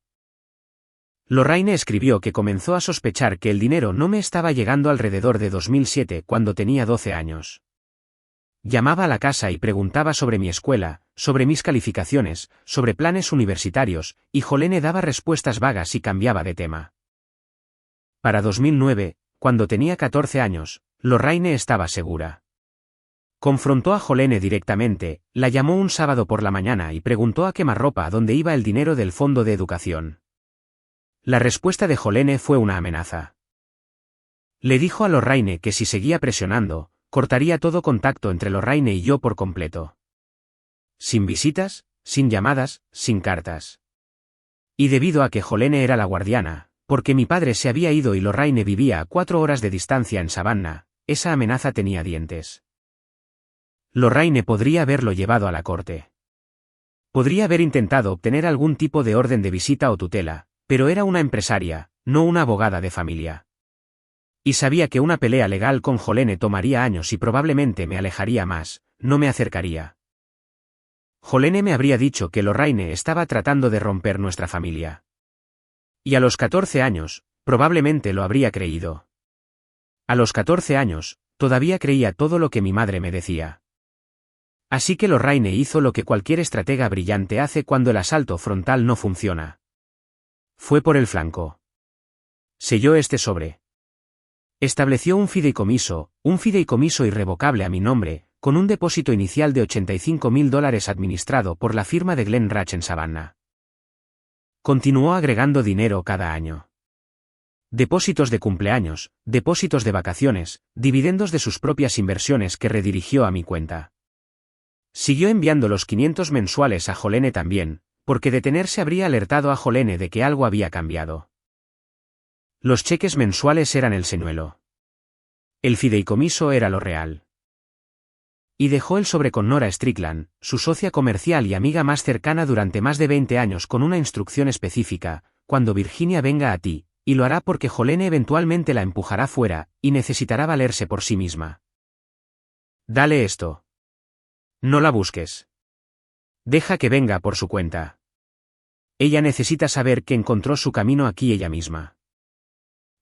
Lorraine escribió que comenzó a sospechar que el dinero no me estaba llegando alrededor de 2007 cuando tenía 12 años. Llamaba a la casa y preguntaba sobre mi escuela, sobre mis calificaciones, sobre planes universitarios, y Jolene daba respuestas vagas y cambiaba de tema. Para 2009, cuando tenía 14 años, Lorraine estaba segura. Confrontó a Jolene directamente, la llamó un sábado por la mañana y preguntó a quemarropa dónde iba el dinero del fondo de educación. La respuesta de Jolene fue una amenaza. Le dijo a Lorraine que si seguía presionando, cortaría todo contacto entre Lorraine y yo por completo. Sin visitas, sin llamadas, sin cartas. Y debido a que Jolene era la guardiana, porque mi padre se había ido y Lorraine vivía a 4 horas de distancia en Savannah, esa amenaza tenía dientes. Lorraine podría haberlo llevado a la corte. Podría haber intentado obtener algún tipo de orden de visita o tutela, pero era una empresaria, no una abogada de familia. Y sabía que una pelea legal con Jolene tomaría años y probablemente me alejaría más, no me acercaría. Jolene me habría dicho que Lorraine estaba tratando de romper nuestra familia. Y a los 14 años, probablemente lo habría creído. A los 14 años, todavía creía todo lo que mi madre me decía. Así que Lorraine hizo lo que cualquier estratega brillante hace cuando el asalto frontal no funciona. Fue por el flanco. Selló este sobre. Estableció un fideicomiso irrevocable a mi nombre, con un depósito inicial de $85.000 administrado por la firma de Glenn Ratch en Savannah. Continuó agregando dinero cada año. Depósitos de cumpleaños, depósitos de vacaciones, dividendos de sus propias inversiones que redirigió a mi cuenta. Siguió enviando los 500 mensuales a Jolene también, porque detenerse habría alertado a Jolene de que algo había cambiado. Los cheques mensuales eran el señuelo. El fideicomiso era lo real. Y dejó el sobre con Nora Strickland, su socia comercial y amiga más cercana durante más de 20 años con una instrucción específica: cuando Virginia venga a ti, y lo hará porque Jolene eventualmente la empujará fuera, y necesitará valerse por sí misma. Dale esto. No la busques. Deja que venga por su cuenta. Ella necesita saber que encontró su camino aquí ella misma.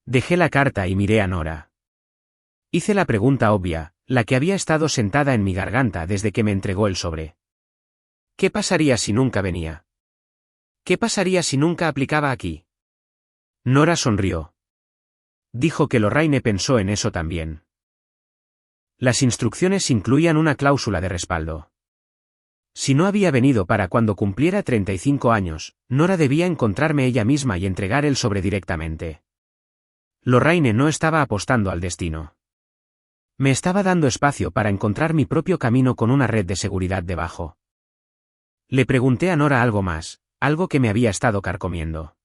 Dejé la carta y miré a Nora. Hice la pregunta obvia, la que había estado sentada en mi garganta desde que me entregó el sobre. ¿Qué pasaría si nunca venía? ¿Qué pasaría si nunca aplicaba aquí? Nora sonrió. Dijo que Lorraine pensó en eso también. Las instrucciones incluían una cláusula de respaldo. Si no había venido para cuando cumpliera 35 años, Nora debía encontrarme ella misma y entregar el sobre directamente. Lorraine no estaba apostando al destino. Me estaba dando espacio para encontrar mi propio camino con una red de seguridad debajo. Le pregunté a Nora algo más, algo que me había estado carcomiendo.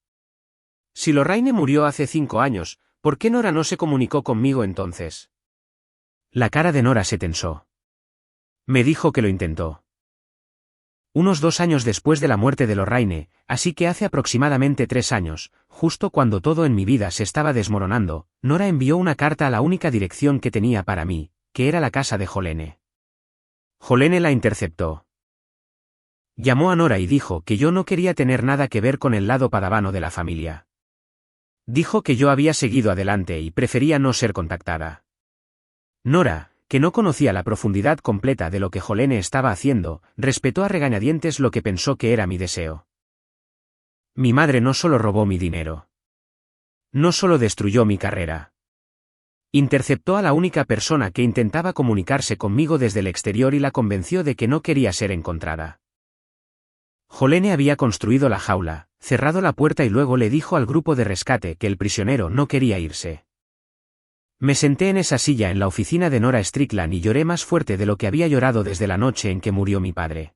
Si Lorraine murió hace 5 años, ¿por qué Nora no se comunicó conmigo entonces? La cara de Nora se tensó. Me dijo que lo intentó. Unos 2 años después de la muerte de Lorraine, así que hace aproximadamente 3 años, justo cuando todo en mi vida se estaba desmoronando, Nora envió una carta a la única dirección que tenía para mí, que era la casa de Jolene. Jolene la interceptó. Llamó a Nora y dijo que yo no quería tener nada que ver con el lado padavano de la familia. Dijo que yo había seguido adelante y prefería no ser contactada. Nora, que no conocía la profundidad completa de lo que Jolene estaba haciendo, respetó a regañadientes lo que pensó que era mi deseo. Mi madre no solo robó mi dinero. No solo destruyó mi carrera. Interceptó a la única persona que intentaba comunicarse conmigo desde el exterior y la convenció de que no quería ser encontrada. Jolene había construido la jaula, cerrado la puerta y luego le dijo al grupo de rescate que el prisionero no quería irse. Me senté en esa silla en la oficina de Nora Strickland y lloré más fuerte de lo que había llorado desde la noche en que murió mi padre.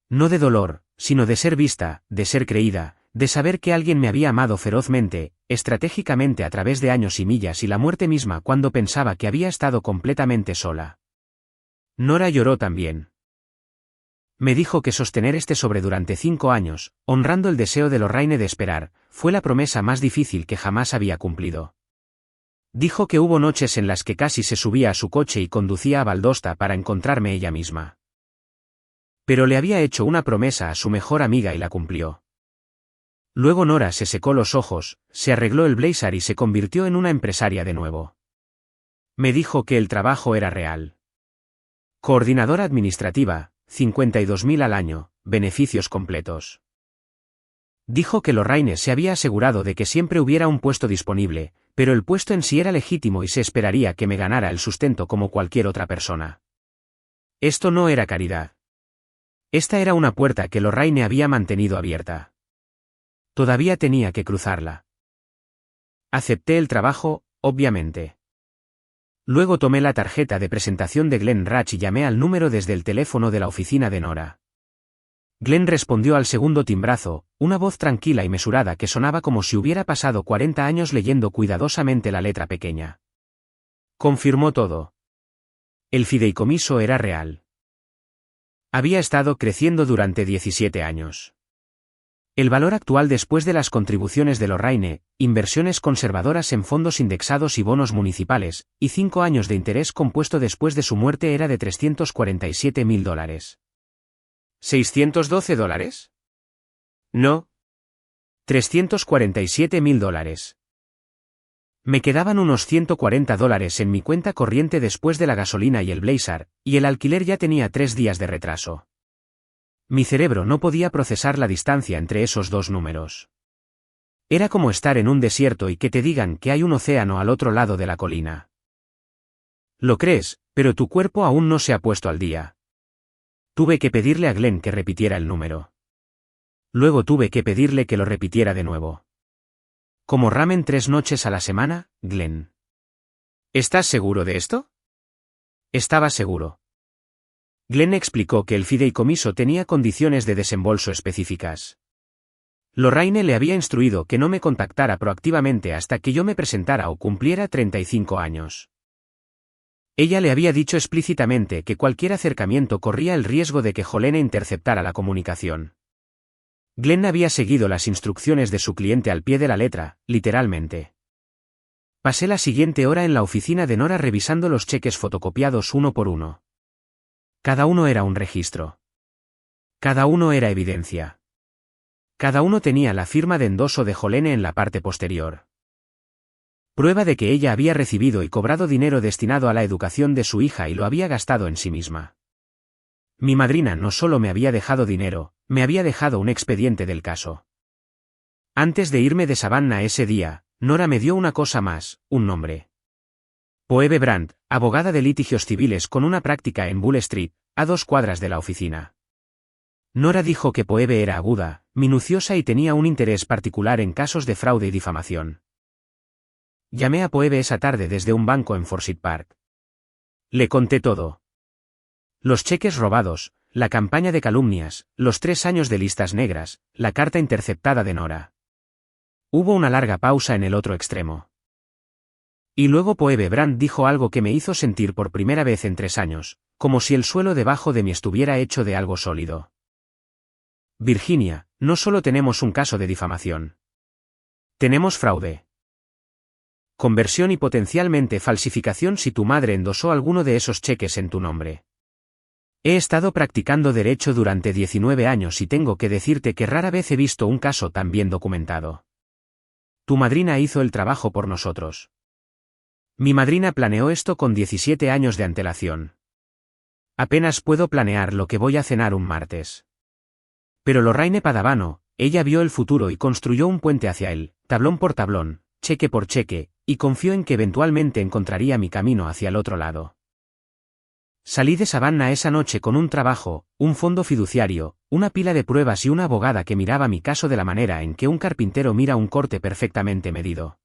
No de dolor, sino de ser vista, de ser creída, de saber que alguien me había amado ferozmente, estratégicamente a través de años y millas y la muerte misma cuando pensaba que había estado completamente sola. Nora lloró también. Me dijo que sostener este sobre durante 5 años, honrando el deseo de Lorraine de esperar, fue la promesa más difícil que jamás había cumplido. Dijo que hubo noches en las que casi se subía a su coche y conducía a Valdosta para encontrarme ella misma. Pero le había hecho una promesa a su mejor amiga y la cumplió. Luego Nora se secó los ojos, se arregló el blazer y se convirtió en una empresaria de nuevo. Me dijo que el trabajo era real. Coordinadora administrativa, 52.000 al año, beneficios completos. Dijo que Lorraine se había asegurado de que siempre hubiera un puesto disponible, pero el puesto en sí era legítimo y se esperaría que me ganara el sustento como cualquier otra persona. Esto no era caridad. Esta era una puerta que Lorraine había mantenido abierta. Todavía tenía que cruzarla. Acepté el trabajo, obviamente. Luego tomé la tarjeta de presentación de Glenn Ratch y llamé al número desde el teléfono de la oficina de Nora. Glenn respondió al segundo timbrazo, una voz tranquila y mesurada que sonaba como si hubiera pasado 40 años leyendo cuidadosamente la letra pequeña. Confirmó todo. El fideicomiso era real. Había estado creciendo durante 17 años. El valor actual después de las contribuciones de Lorraine, inversiones conservadoras en fondos indexados y bonos municipales, y 5 años de interés compuesto después de su muerte era de $347.000. ¿$612? No. $347.000. Me quedaban unos $140 en mi cuenta corriente después de la gasolina y el Blazer, y el alquiler ya tenía 3 días de retraso. Mi cerebro no podía procesar la distancia entre esos dos números. Era como estar en un desierto y que te digan que hay un océano al otro lado de la colina. Lo crees, pero tu cuerpo aún no se ha puesto al día. Tuve que pedirle a Glenn que repitiera el número. Luego tuve que pedirle que lo repitiera de nuevo. ¿Como ramen 3 noches a la semana, Glenn? ¿Estás seguro de esto? Estaba seguro. Glenn explicó que el fideicomiso tenía condiciones de desembolso específicas. Lorraine le había instruido que no me contactara proactivamente hasta que yo me presentara o cumpliera 35 años. Ella le había dicho explícitamente que cualquier acercamiento corría el riesgo de que Jolene interceptara la comunicación. Glenn había seguido las instrucciones de su cliente al pie de la letra, literalmente. Pasé la siguiente hora en la oficina de Nora revisando los cheques fotocopiados uno por uno. Cada uno era un registro. Cada uno era evidencia. Cada uno tenía la firma de endoso de Jolene en la parte posterior. Prueba de que ella había recibido y cobrado dinero destinado a la educación de su hija y lo había gastado en sí misma. Mi madrina no solo me había dejado dinero, me había dejado un expediente del caso. Antes de irme de Savannah ese día, Nora me dio una cosa más, un nombre. Phoebe Brandt, abogada de litigios civiles con una práctica en Bull Street, a 2 cuadras de la oficina. Nora dijo que Phoebe era aguda, minuciosa y tenía un interés particular en casos de fraude y difamación. Llamé a Phoebe esa tarde desde un banco en Forsyth Park. Le conté todo. Los cheques robados, la campaña de calumnias, los 3 años de listas negras, la carta interceptada de Nora. Hubo una larga pausa en el otro extremo. Y luego Phoebe Brandt dijo algo que me hizo sentir por primera vez en 3 años, como si el suelo debajo de mí estuviera hecho de algo sólido. Virginia, no solo tenemos un caso de difamación. Tenemos fraude. Conversión y potencialmente falsificación si tu madre endosó alguno de esos cheques en tu nombre. He estado practicando derecho durante 19 años y tengo que decirte que rara vez he visto un caso tan bien documentado. Tu madrina hizo el trabajo por nosotros. Mi madrina planeó esto con 17 años de antelación. Apenas puedo planear lo que voy a cenar un martes. Pero Lorraine Padavano, ella vio el futuro y construyó un puente hacia él, tablón por tablón, cheque por cheque, y confió en que eventualmente encontraría mi camino hacia el otro lado. Salí de Savannah esa noche con un trabajo, un fondo fiduciario, una pila de pruebas y una abogada que miraba mi caso de la manera en que un carpintero mira un corte perfectamente medido.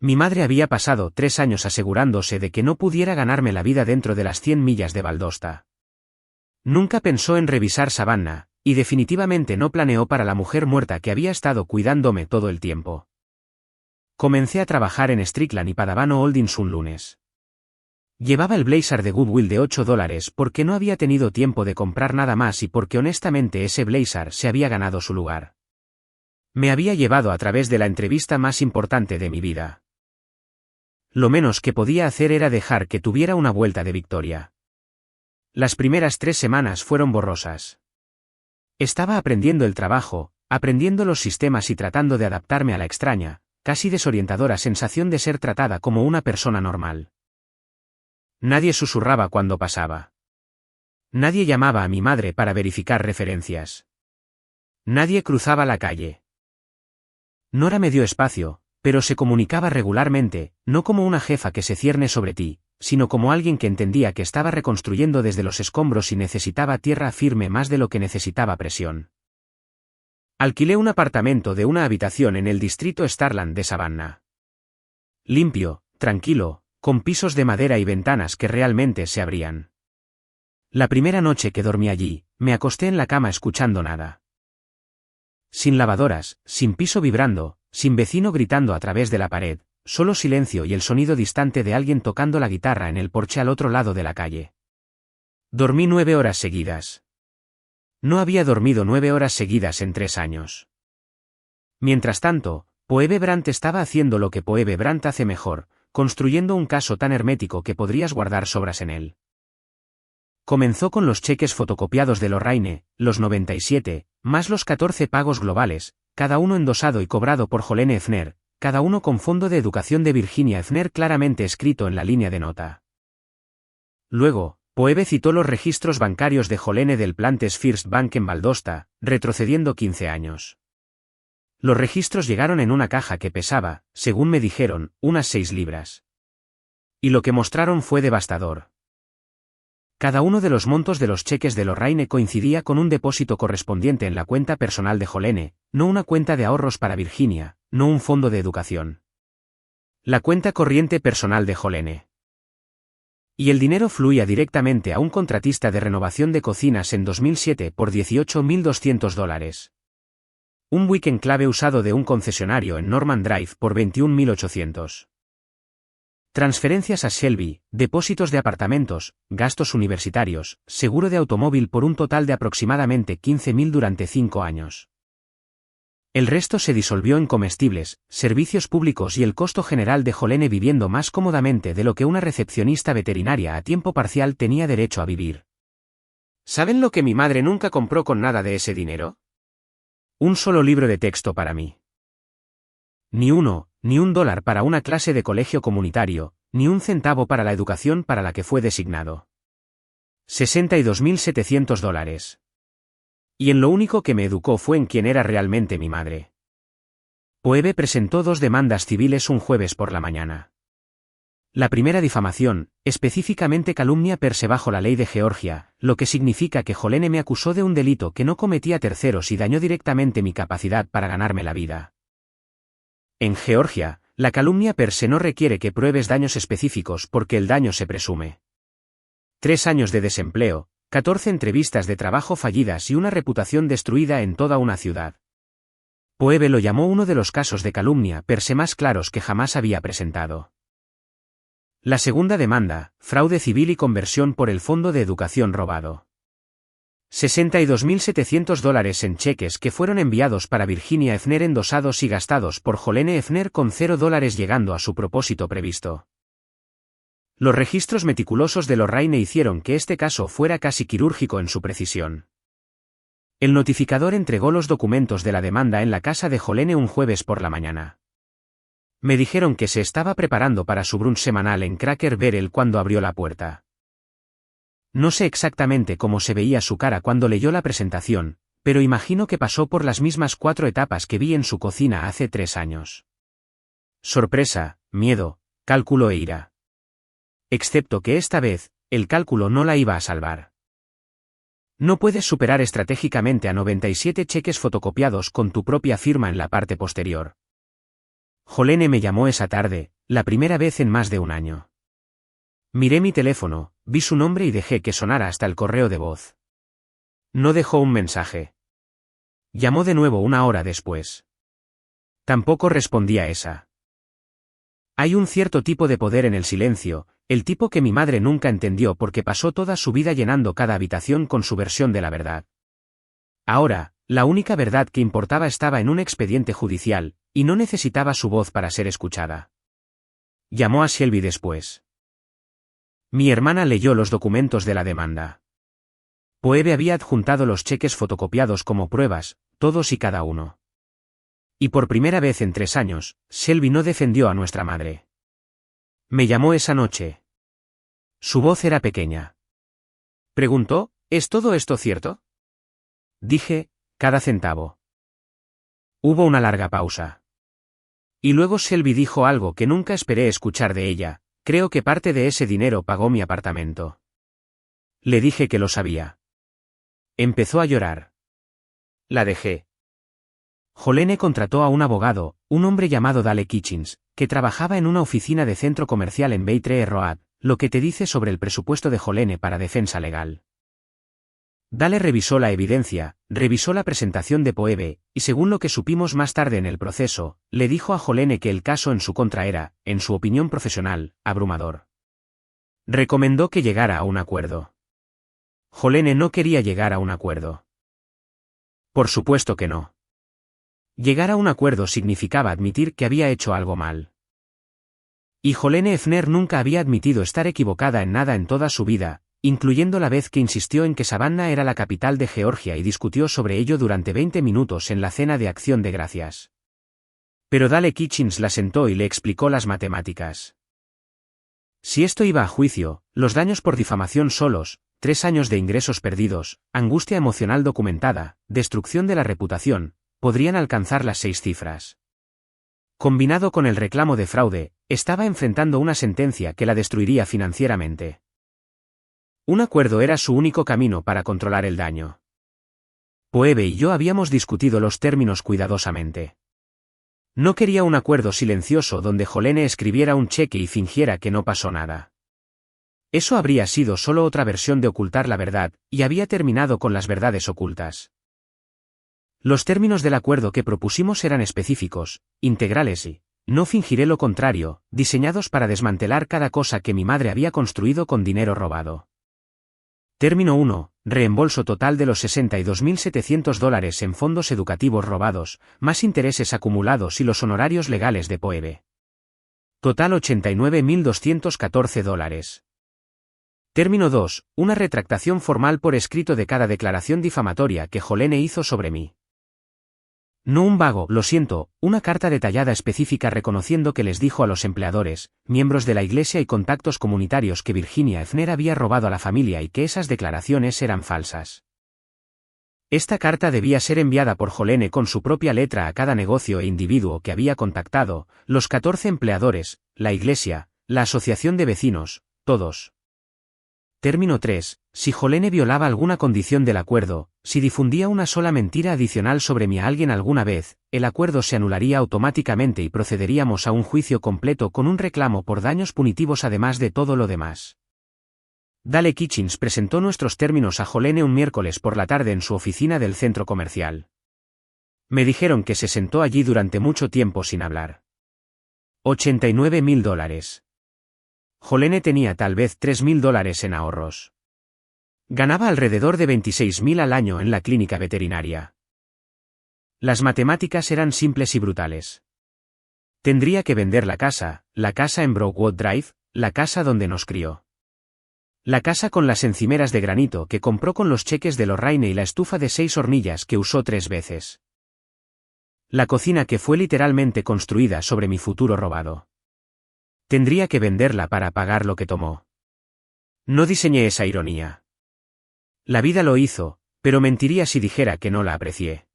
Mi madre había pasado 3 años asegurándose de que no pudiera ganarme la vida dentro de las 100 millas de Valdosta. Nunca pensó en revisar Savannah, y definitivamente no planeó para la mujer muerta que había estado cuidándome todo el tiempo. Comencé a trabajar en Strickland y Padavano Holdings un lunes. Llevaba el blazer de Goodwill de $8 porque no había tenido tiempo de comprar nada más y porque honestamente ese blazer se había ganado su lugar. Me había llevado a través de la entrevista más importante de mi vida. Lo menos que podía hacer era dejar que tuviera una vuelta de victoria. Las primeras 3 semanas fueron borrosas. Estaba aprendiendo el trabajo, aprendiendo los sistemas y tratando de adaptarme a la extraña, casi desorientadora sensación de ser tratada como una persona normal. Nadie susurraba cuando pasaba. Nadie llamaba a mi madre para verificar referencias. Nadie cruzaba la calle. Nora me dio espacio, pero se comunicaba regularmente, no como una jefa que se cierne sobre ti, sino como alguien que entendía que estaba reconstruyendo desde los escombros y necesitaba tierra firme más de lo que necesitaba presión. Alquilé un apartamento de una habitación en el distrito Starland de Savannah. Limpio, tranquilo, con pisos de madera y ventanas que realmente se abrían. La primera noche que dormí allí, me acosté en la cama escuchando nada. Sin lavadoras, sin piso vibrando, sin vecino gritando a través de la pared, solo silencio y el sonido distante de alguien tocando la guitarra en el porche al otro lado de la calle. Dormí 9 horas seguidas. No había dormido 9 horas seguidas en 3 años. Mientras tanto, Phoebe Brandt estaba haciendo lo que Phoebe Brandt hace mejor, construyendo un caso tan hermético que podrías guardar sobras en él. Comenzó con los cheques fotocopiados de Lorraine, los 97, más los 14 pagos globales, cada uno endosado y cobrado por Jolene Hefner, cada uno con Fondo de Educación de Virginia Hefner claramente escrito en la línea de nota. Luego, Phoebe citó los registros bancarios de Jolene del Plantes First Bank en Valdosta, retrocediendo 15 años. Los registros llegaron en una caja que pesaba, según me dijeron, unas 6 libras. Y lo que mostraron fue devastador. Cada uno de los montos de los cheques de Lorraine coincidía con un depósito correspondiente en la cuenta personal de Jolene, no una cuenta de ahorros para Virginia, no un fondo de educación. La cuenta corriente personal de Jolene. Y el dinero fluía directamente a un contratista de renovación de cocinas en 2007 por $18.200. Un weekend clave usado de un concesionario en Norman Drive por $21.800. Transferencias a Shelby, depósitos de apartamentos, gastos universitarios, seguro de automóvil por un total de aproximadamente $15.000 durante 5 años. El resto se disolvió en comestibles, servicios públicos y el costo general de Jolene viviendo más cómodamente de lo que una recepcionista veterinaria a tiempo parcial tenía derecho a vivir. ¿Saben lo que mi madre nunca compró con nada de ese dinero? Un solo libro de texto para mí. Ni $1 para una clase de colegio comunitario, ni un centavo para la educación para la que fue designado. $62.700. Y en lo único que me educó fue en quién era realmente mi madre. Phoebe presentó 2 demandas civiles un jueves por la mañana. La primera difamación, específicamente calumnia per se bajo la ley de Georgia, lo que significa que Jolene me acusó de un delito que no cometía terceros y dañó directamente mi capacidad para ganarme la vida. En Georgia, la calumnia per se no requiere que pruebes daños específicos porque el daño se presume. 3 años de desempleo, 14 entrevistas de trabajo fallidas y una reputación destruida en toda una ciudad. Phoebe lo llamó uno de los casos de calumnia per se más claros que jamás había presentado. La segunda demanda, fraude civil y conversión por el Fondo de Educación robado. $62.700 en cheques que fueron enviados para Virginia Hefner endosados y gastados por Jolene Hefner con $0 llegando a su propósito previsto. Los registros meticulosos de Lorraine hicieron que este caso fuera casi quirúrgico en su precisión. El notificador entregó los documentos de la demanda en la casa de Jolene un jueves por la mañana. Me dijeron que se estaba preparando para su brunch semanal en Cracker Barrel cuando abrió la puerta. No sé exactamente cómo se veía su cara cuando leyó la presentación, pero imagino que pasó por las mismas 4 etapas que vi en su cocina hace 3 años. Sorpresa, miedo, cálculo e ira. Excepto que esta vez, el cálculo no la iba a salvar. No puedes superar estratégicamente a 97 cheques fotocopiados con tu propia firma en la parte posterior. Jolene me llamó esa tarde, la primera vez en más de un año. Miré mi teléfono, vi su nombre y dejé que sonara hasta el correo de voz. No dejó un mensaje. Llamó de nuevo 1 hora después. Tampoco respondí a esa. Hay un cierto tipo de poder en el silencio, el tipo que mi madre nunca entendió porque pasó toda su vida llenando cada habitación con su versión de la verdad. Ahora, la única verdad que importaba estaba en un expediente judicial, y no necesitaba su voz para ser escuchada. Llamó a Shelby después. Mi hermana leyó los documentos de la demanda. Phoebe había adjuntado los cheques fotocopiados como pruebas, todos y cada uno. Y por primera vez en 3 años, Shelby no defendió a nuestra madre. Me llamó esa noche. Su voz era pequeña. Preguntó, ¿es todo esto cierto? Dije, cada centavo. Hubo una larga pausa. Y luego Shelby dijo algo que nunca esperé escuchar de ella, Creo que parte de ese dinero pagó mi apartamento. Le dije que lo sabía. Empezó a llorar. La dejé. Jolene contrató a un abogado, un hombre llamado Dale Kitchens, que trabajaba en una oficina de centro comercial en Beitre Road, lo que te dice sobre el presupuesto de Jolene para defensa legal. Dale revisó la evidencia, revisó la presentación de Phoebe, y según lo que supimos más tarde en el proceso, le dijo a Jolene que el caso en su contra era, en su opinión profesional, abrumador. Recomendó que llegara a un acuerdo. Jolene no quería llegar a un acuerdo. Por supuesto que no. Llegar a un acuerdo significaba admitir que había hecho algo mal. Y Jolene Hefner nunca había admitido estar equivocada en nada en toda su vida, incluyendo la vez que insistió en que Savannah era la capital de Georgia y discutió sobre ello durante 20 minutos en la cena de Acción de Gracias. Pero Dale Kitchens la sentó y le explicó las matemáticas. Si esto iba a juicio, los daños por difamación solos, 3 años de ingresos perdidos, angustia emocional documentada, destrucción de la reputación, podrían alcanzar las 6 cifras. Combinado con el reclamo de fraude, estaba enfrentando una sentencia que la destruiría financieramente. Un acuerdo era su único camino para controlar el daño. Phoebe y yo habíamos discutido los términos cuidadosamente. No quería un acuerdo silencioso donde Jolene escribiera un cheque y fingiera que no pasó nada. Eso habría sido solo otra versión de ocultar la verdad, y había terminado con las verdades ocultas. Los términos del acuerdo que propusimos eran específicos, integrales y, no fingiré lo contrario, diseñados para desmantelar cada cosa que mi madre había construido con dinero robado. Término 1. Reembolso total de los $62.700 en fondos educativos robados, más intereses acumulados y los honorarios legales de Phoebe. Total $89.214. Término 2. Una retractación formal por escrito de cada declaración difamatoria que Jolene hizo sobre mí. No un vago, lo siento, una carta detallada específica reconociendo que les dijo a los empleadores, miembros de la iglesia y contactos comunitarios que Virginia Hefner había robado a la familia y que esas declaraciones eran falsas. Esta carta debía ser enviada por Jolene con su propia letra a cada negocio e individuo que había contactado, los 14 empleadores, la iglesia, la asociación de vecinos, todos. Término 3. Si Jolene violaba alguna condición del acuerdo, si difundía una sola mentira adicional sobre mí a alguien alguna vez, el acuerdo se anularía automáticamente y procederíamos a un juicio completo con un reclamo por daños punitivos además de todo lo demás. Dale Kitchens presentó nuestros términos a Jolene un miércoles por la tarde en su oficina del centro comercial. Me dijeron que se sentó allí durante mucho tiempo sin hablar. $89.000. Jolene tenía tal vez $3.000 en ahorros. Ganaba alrededor de $26.000 al año en la clínica veterinaria. Las matemáticas eran simples y brutales. Tendría que vender la casa en Brookwood Drive, la casa donde nos crió. La casa con las encimeras de granito que compró con los cheques de Lorraine y la estufa de 6 hornillas que usó 3 veces. La cocina que fue literalmente construida sobre mi futuro robado. Tendría que venderla para pagar lo que tomó. No diseñé esa ironía. La vida lo hizo, pero mentiría si dijera que no la aprecié.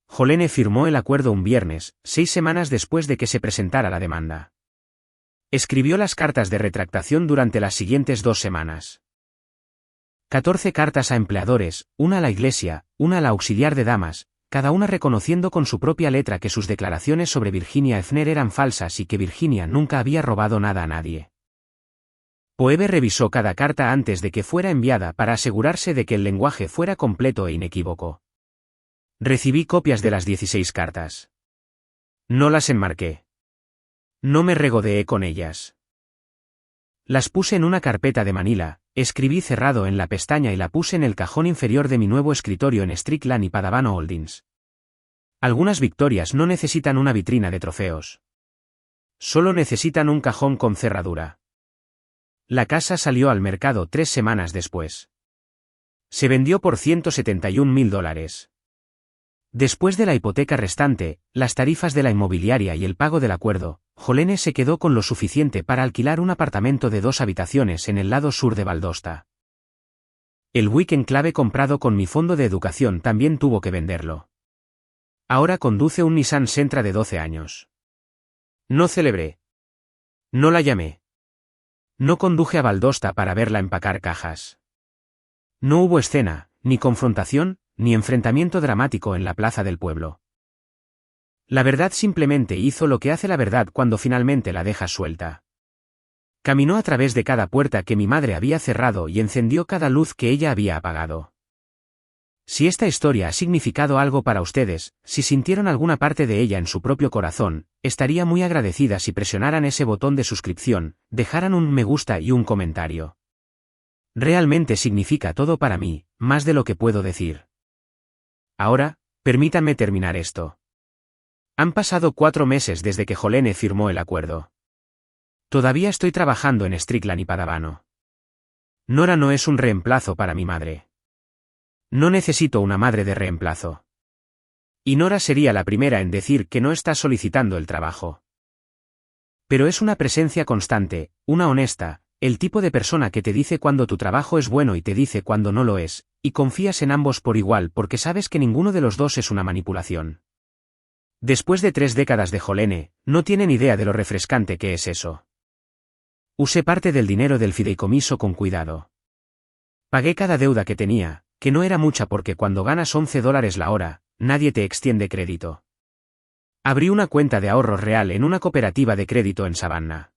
Jolene firmó el acuerdo un viernes, 6 semanas después de que se presentara la demanda. Escribió las cartas de retractación durante las siguientes 2 semanas. 14 cartas a empleadores, una a la iglesia, una a la auxiliar de damas, cada una reconociendo con su propia letra que sus declaraciones sobre Virginia Hefner eran falsas y que Virginia nunca había robado nada a nadie. Phoebe revisó cada carta antes de que fuera enviada para asegurarse de que el lenguaje fuera completo e inequívoco. Recibí copias de las 16 cartas. No las enmarqué. No me regodeé con ellas. Las puse en una carpeta de Manila, escribí cerrado en la pestaña y la puse en el cajón inferior de mi nuevo escritorio en Strickland y Padavano Holdings. Algunas victorias no necesitan una vitrina de trofeos. Solo necesitan un cajón con cerradura. La casa salió al mercado 3 semanas después. Se vendió por $171.000. Después de la hipoteca restante, las tarifas de la inmobiliaria y el pago del acuerdo, Jolene se quedó con lo suficiente para alquilar un apartamento de 2 habitaciones en el lado sur de Valdosta. El Buick Enclave comprado con mi fondo de educación también tuvo que venderlo. Ahora conduce un Nissan Sentra de 12 años. No celebré. No la llamé. No conduje a Valdosta para verla empacar cajas. No hubo escena, ni confrontación, ni enfrentamiento dramático en la plaza del pueblo. La verdad simplemente hizo lo que hace la verdad cuando finalmente la dejas suelta. Caminó a través de cada puerta que mi madre había cerrado y encendió cada luz que ella había apagado. Si esta historia ha significado algo para ustedes, si sintieron alguna parte de ella en su propio corazón, estaría muy agradecida si presionaran ese botón de suscripción, dejaran un me gusta y un comentario. Realmente significa todo para mí, más de lo que puedo decir. Ahora, permítanme terminar esto. Han pasado 4 meses desde que Jolene firmó el acuerdo. Todavía estoy trabajando en Strickland y Padavano. Nora no es un reemplazo para mi madre. No necesito una madre de reemplazo. Y Nora sería la primera en decir que no está solicitando el trabajo. Pero es una presencia constante, una honesta, el tipo de persona que te dice cuando tu trabajo es bueno y te dice cuando no lo es, y confías en ambos por igual porque sabes que ninguno de los dos es una manipulación. Después de 3 décadas de Jolene, no tienen idea de lo refrescante que es eso. Usé parte del dinero del fideicomiso con cuidado. Pagué cada deuda que tenía, que no era mucha porque cuando ganas $11 la hora, nadie te extiende crédito. Abrí una cuenta de ahorros real en una cooperativa de crédito en Savannah.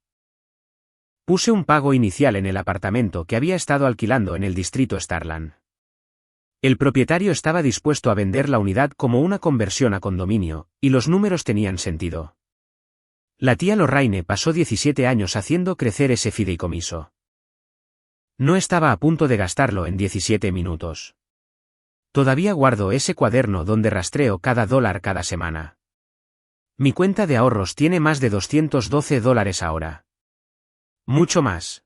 Puse un pago inicial en el apartamento que había estado alquilando en el distrito Starland. El propietario estaba dispuesto a vender la unidad como una conversión a condominio, y los números tenían sentido. La tía Lorraine pasó 17 años haciendo crecer ese fideicomiso. No estaba a punto de gastarlo en 17 minutos. Todavía guardo ese cuaderno donde rastreo cada dólar cada semana. Mi cuenta de ahorros tiene más de $212 ahora. Mucho más.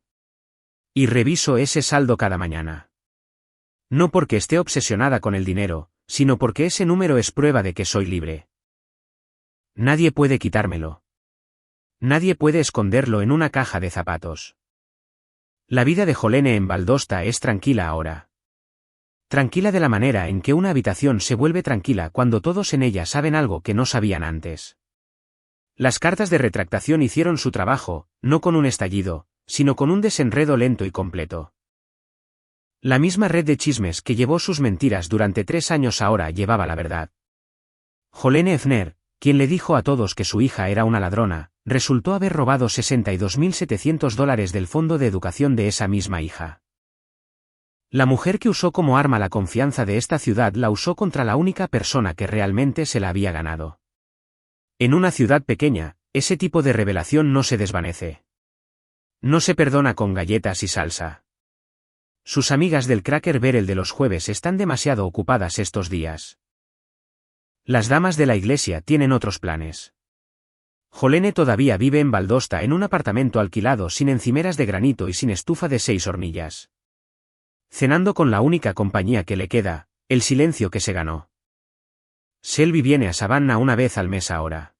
Y reviso ese saldo cada mañana. No porque esté obsesionada con el dinero, sino porque ese número es prueba de que soy libre. Nadie puede quitármelo. Nadie puede esconderlo en una caja de zapatos. La vida de Jolene en Valdosta es tranquila ahora. Tranquila de la manera en que una habitación se vuelve tranquila cuando todos en ella saben algo que no sabían antes. Las cartas de retractación hicieron su trabajo, no con un estallido, sino con un desenredo lento y completo. La misma red de chismes que llevó sus mentiras durante 3 años ahora llevaba la verdad. Jolene Effner, quien le dijo a todos que su hija era una ladrona, resultó haber robado $62.700 del fondo de educación de esa misma hija. La mujer que usó como arma la confianza de esta ciudad la usó contra la única persona que realmente se la había ganado. En una ciudad pequeña, ese tipo de revelación no se desvanece. No se perdona con galletas y salsa. Sus amigas del Cracker Barrel de los jueves están demasiado ocupadas estos días. Las damas de la iglesia tienen otros planes. Jolene todavía vive en Valdosta en un apartamento alquilado sin encimeras de granito y sin estufa de 6 hornillas. Cenando con la única compañía que le queda, el silencio que se ganó. Selby viene a Savannah una vez al mes ahora.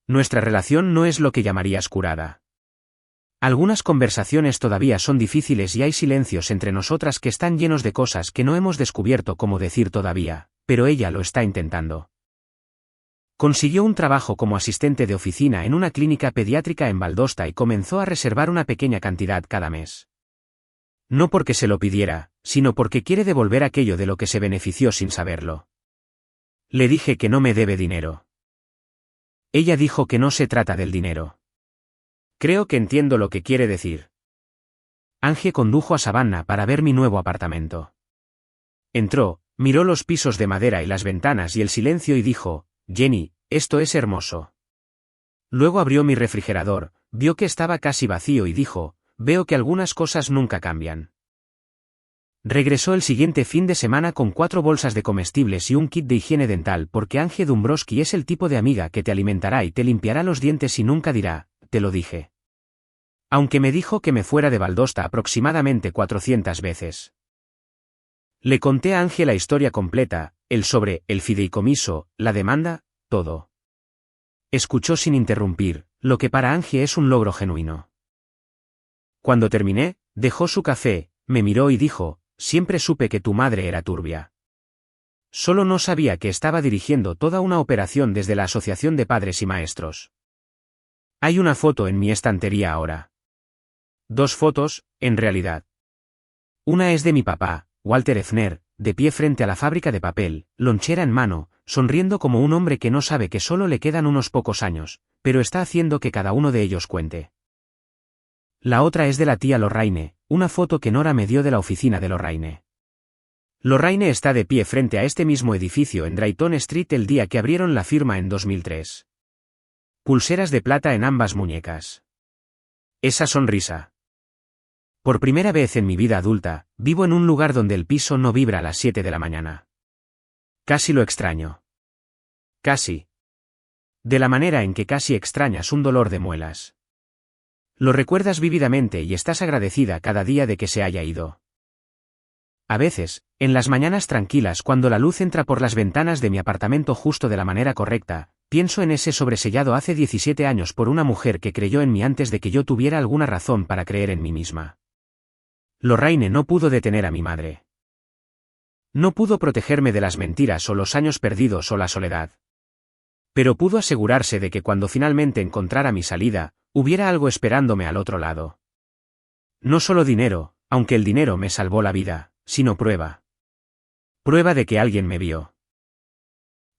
Nuestra relación no es lo que llamarías curada. Algunas conversaciones todavía son difíciles y hay silencios entre nosotras que están llenos de cosas que no hemos descubierto cómo decir todavía, pero ella lo está intentando. Consiguió un trabajo como asistente de oficina en una clínica pediátrica en Valdosta y comenzó a reservar una pequeña cantidad cada mes. No porque se lo pidiera, sino porque quiere devolver aquello de lo que se benefició sin saberlo. Le dije que no me debe dinero. Ella dijo que no se trata del dinero. Creo que entiendo lo que quiere decir. Angie condujo a Savannah para ver mi nuevo apartamento. Entró, miró los pisos de madera y las ventanas y el silencio y dijo, «Jenny, esto es hermoso». Luego abrió mi refrigerador, vio que estaba casi vacío y dijo, «Veo que algunas cosas nunca cambian». Regresó el siguiente fin de semana con 4 bolsas de comestibles y un kit de higiene dental porque Angie Dombrowski es el tipo de amiga que te alimentará y te limpiará los dientes y nunca dirá, «Te lo dije». Aunque me dijo que me fuera de Valdosta aproximadamente 400 veces. Le conté a Angie la historia completa, el sobre, el fideicomiso, la demanda, todo. Escuchó sin interrumpir, lo que para Angie es un logro genuino. Cuando terminé, dejó su café, me miró y dijo, «Siempre supe que tu madre era turbia. Solo no sabía que estaba dirigiendo toda una operación desde la Asociación de Padres y Maestros. Hay una foto en mi estantería ahora. Dos fotos, en realidad. Una es de mi papá, Walter Effner, de pie frente a la fábrica de papel, lonchera en mano, sonriendo como un hombre que no sabe que solo le quedan unos pocos años, pero está haciendo que cada uno de ellos cuente. La otra es de la tía Lorraine, una foto que Nora me dio de la oficina de Lorraine. Lorraine está de pie frente a este mismo edificio en Drayton Street el día que abrieron la firma en 2003. Pulseras de plata en ambas muñecas. Esa sonrisa. Por primera vez en mi vida adulta, vivo en un lugar donde el piso no vibra a las 7 de la mañana. Casi lo extraño. Casi. De la manera en que casi extrañas un dolor de muelas. Lo recuerdas vívidamente y estás agradecida cada día de que se haya ido. A veces, en las mañanas tranquilas cuando la luz entra por las ventanas de mi apartamento justo de la manera correcta, pienso en ese sobresellado hace 17 años por una mujer que creyó en mí antes de que yo tuviera alguna razón para creer en mí misma. Lorraine no pudo detener a mi madre. No pudo protegerme de las mentiras o los años perdidos o la soledad. Pero pudo asegurarse de que cuando finalmente encontrara mi salida, hubiera algo esperándome al otro lado. No solo dinero, aunque el dinero me salvó la vida, sino prueba. Prueba de que alguien me vio.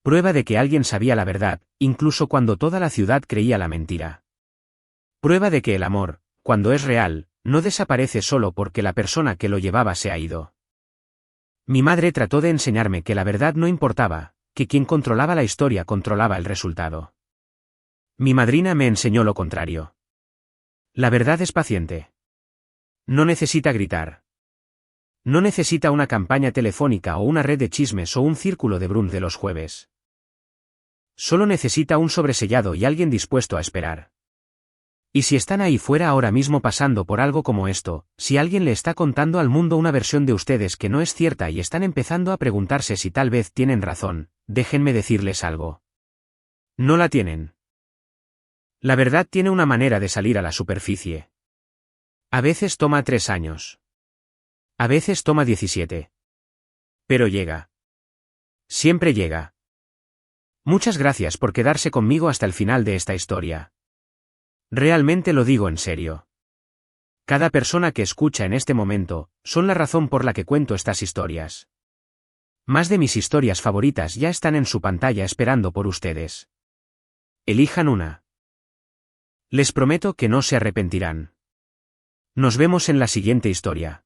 Prueba de que alguien sabía la verdad, incluso cuando toda la ciudad creía la mentira. Prueba de que el amor, cuando es real, no desaparece solo porque la persona que lo llevaba se ha ido. Mi madre trató de enseñarme que la verdad no importaba, que quien controlaba la historia controlaba el resultado. Mi madrina me enseñó lo contrario. La verdad es paciente. No necesita gritar. No necesita una campaña telefónica o una red de chismes o un círculo de Brun de los jueves. Solo necesita un sobresellado y alguien dispuesto a esperar. Y si están ahí fuera ahora mismo pasando por algo como esto, si alguien le está contando al mundo una versión de ustedes que no es cierta y están empezando a preguntarse si tal vez tienen razón, déjenme decirles algo. No la tienen. La verdad tiene una manera de salir a la superficie. A veces toma 3 años. A veces toma 17. Pero llega. Siempre llega. Muchas gracias por quedarse conmigo hasta el final de esta historia. Realmente lo digo en serio. Cada persona que escucha en este momento, son la razón por la que cuento estas historias. Más de mis historias favoritas ya están en su pantalla esperando por ustedes. Elijan una. Les prometo que no se arrepentirán. Nos vemos en la siguiente historia.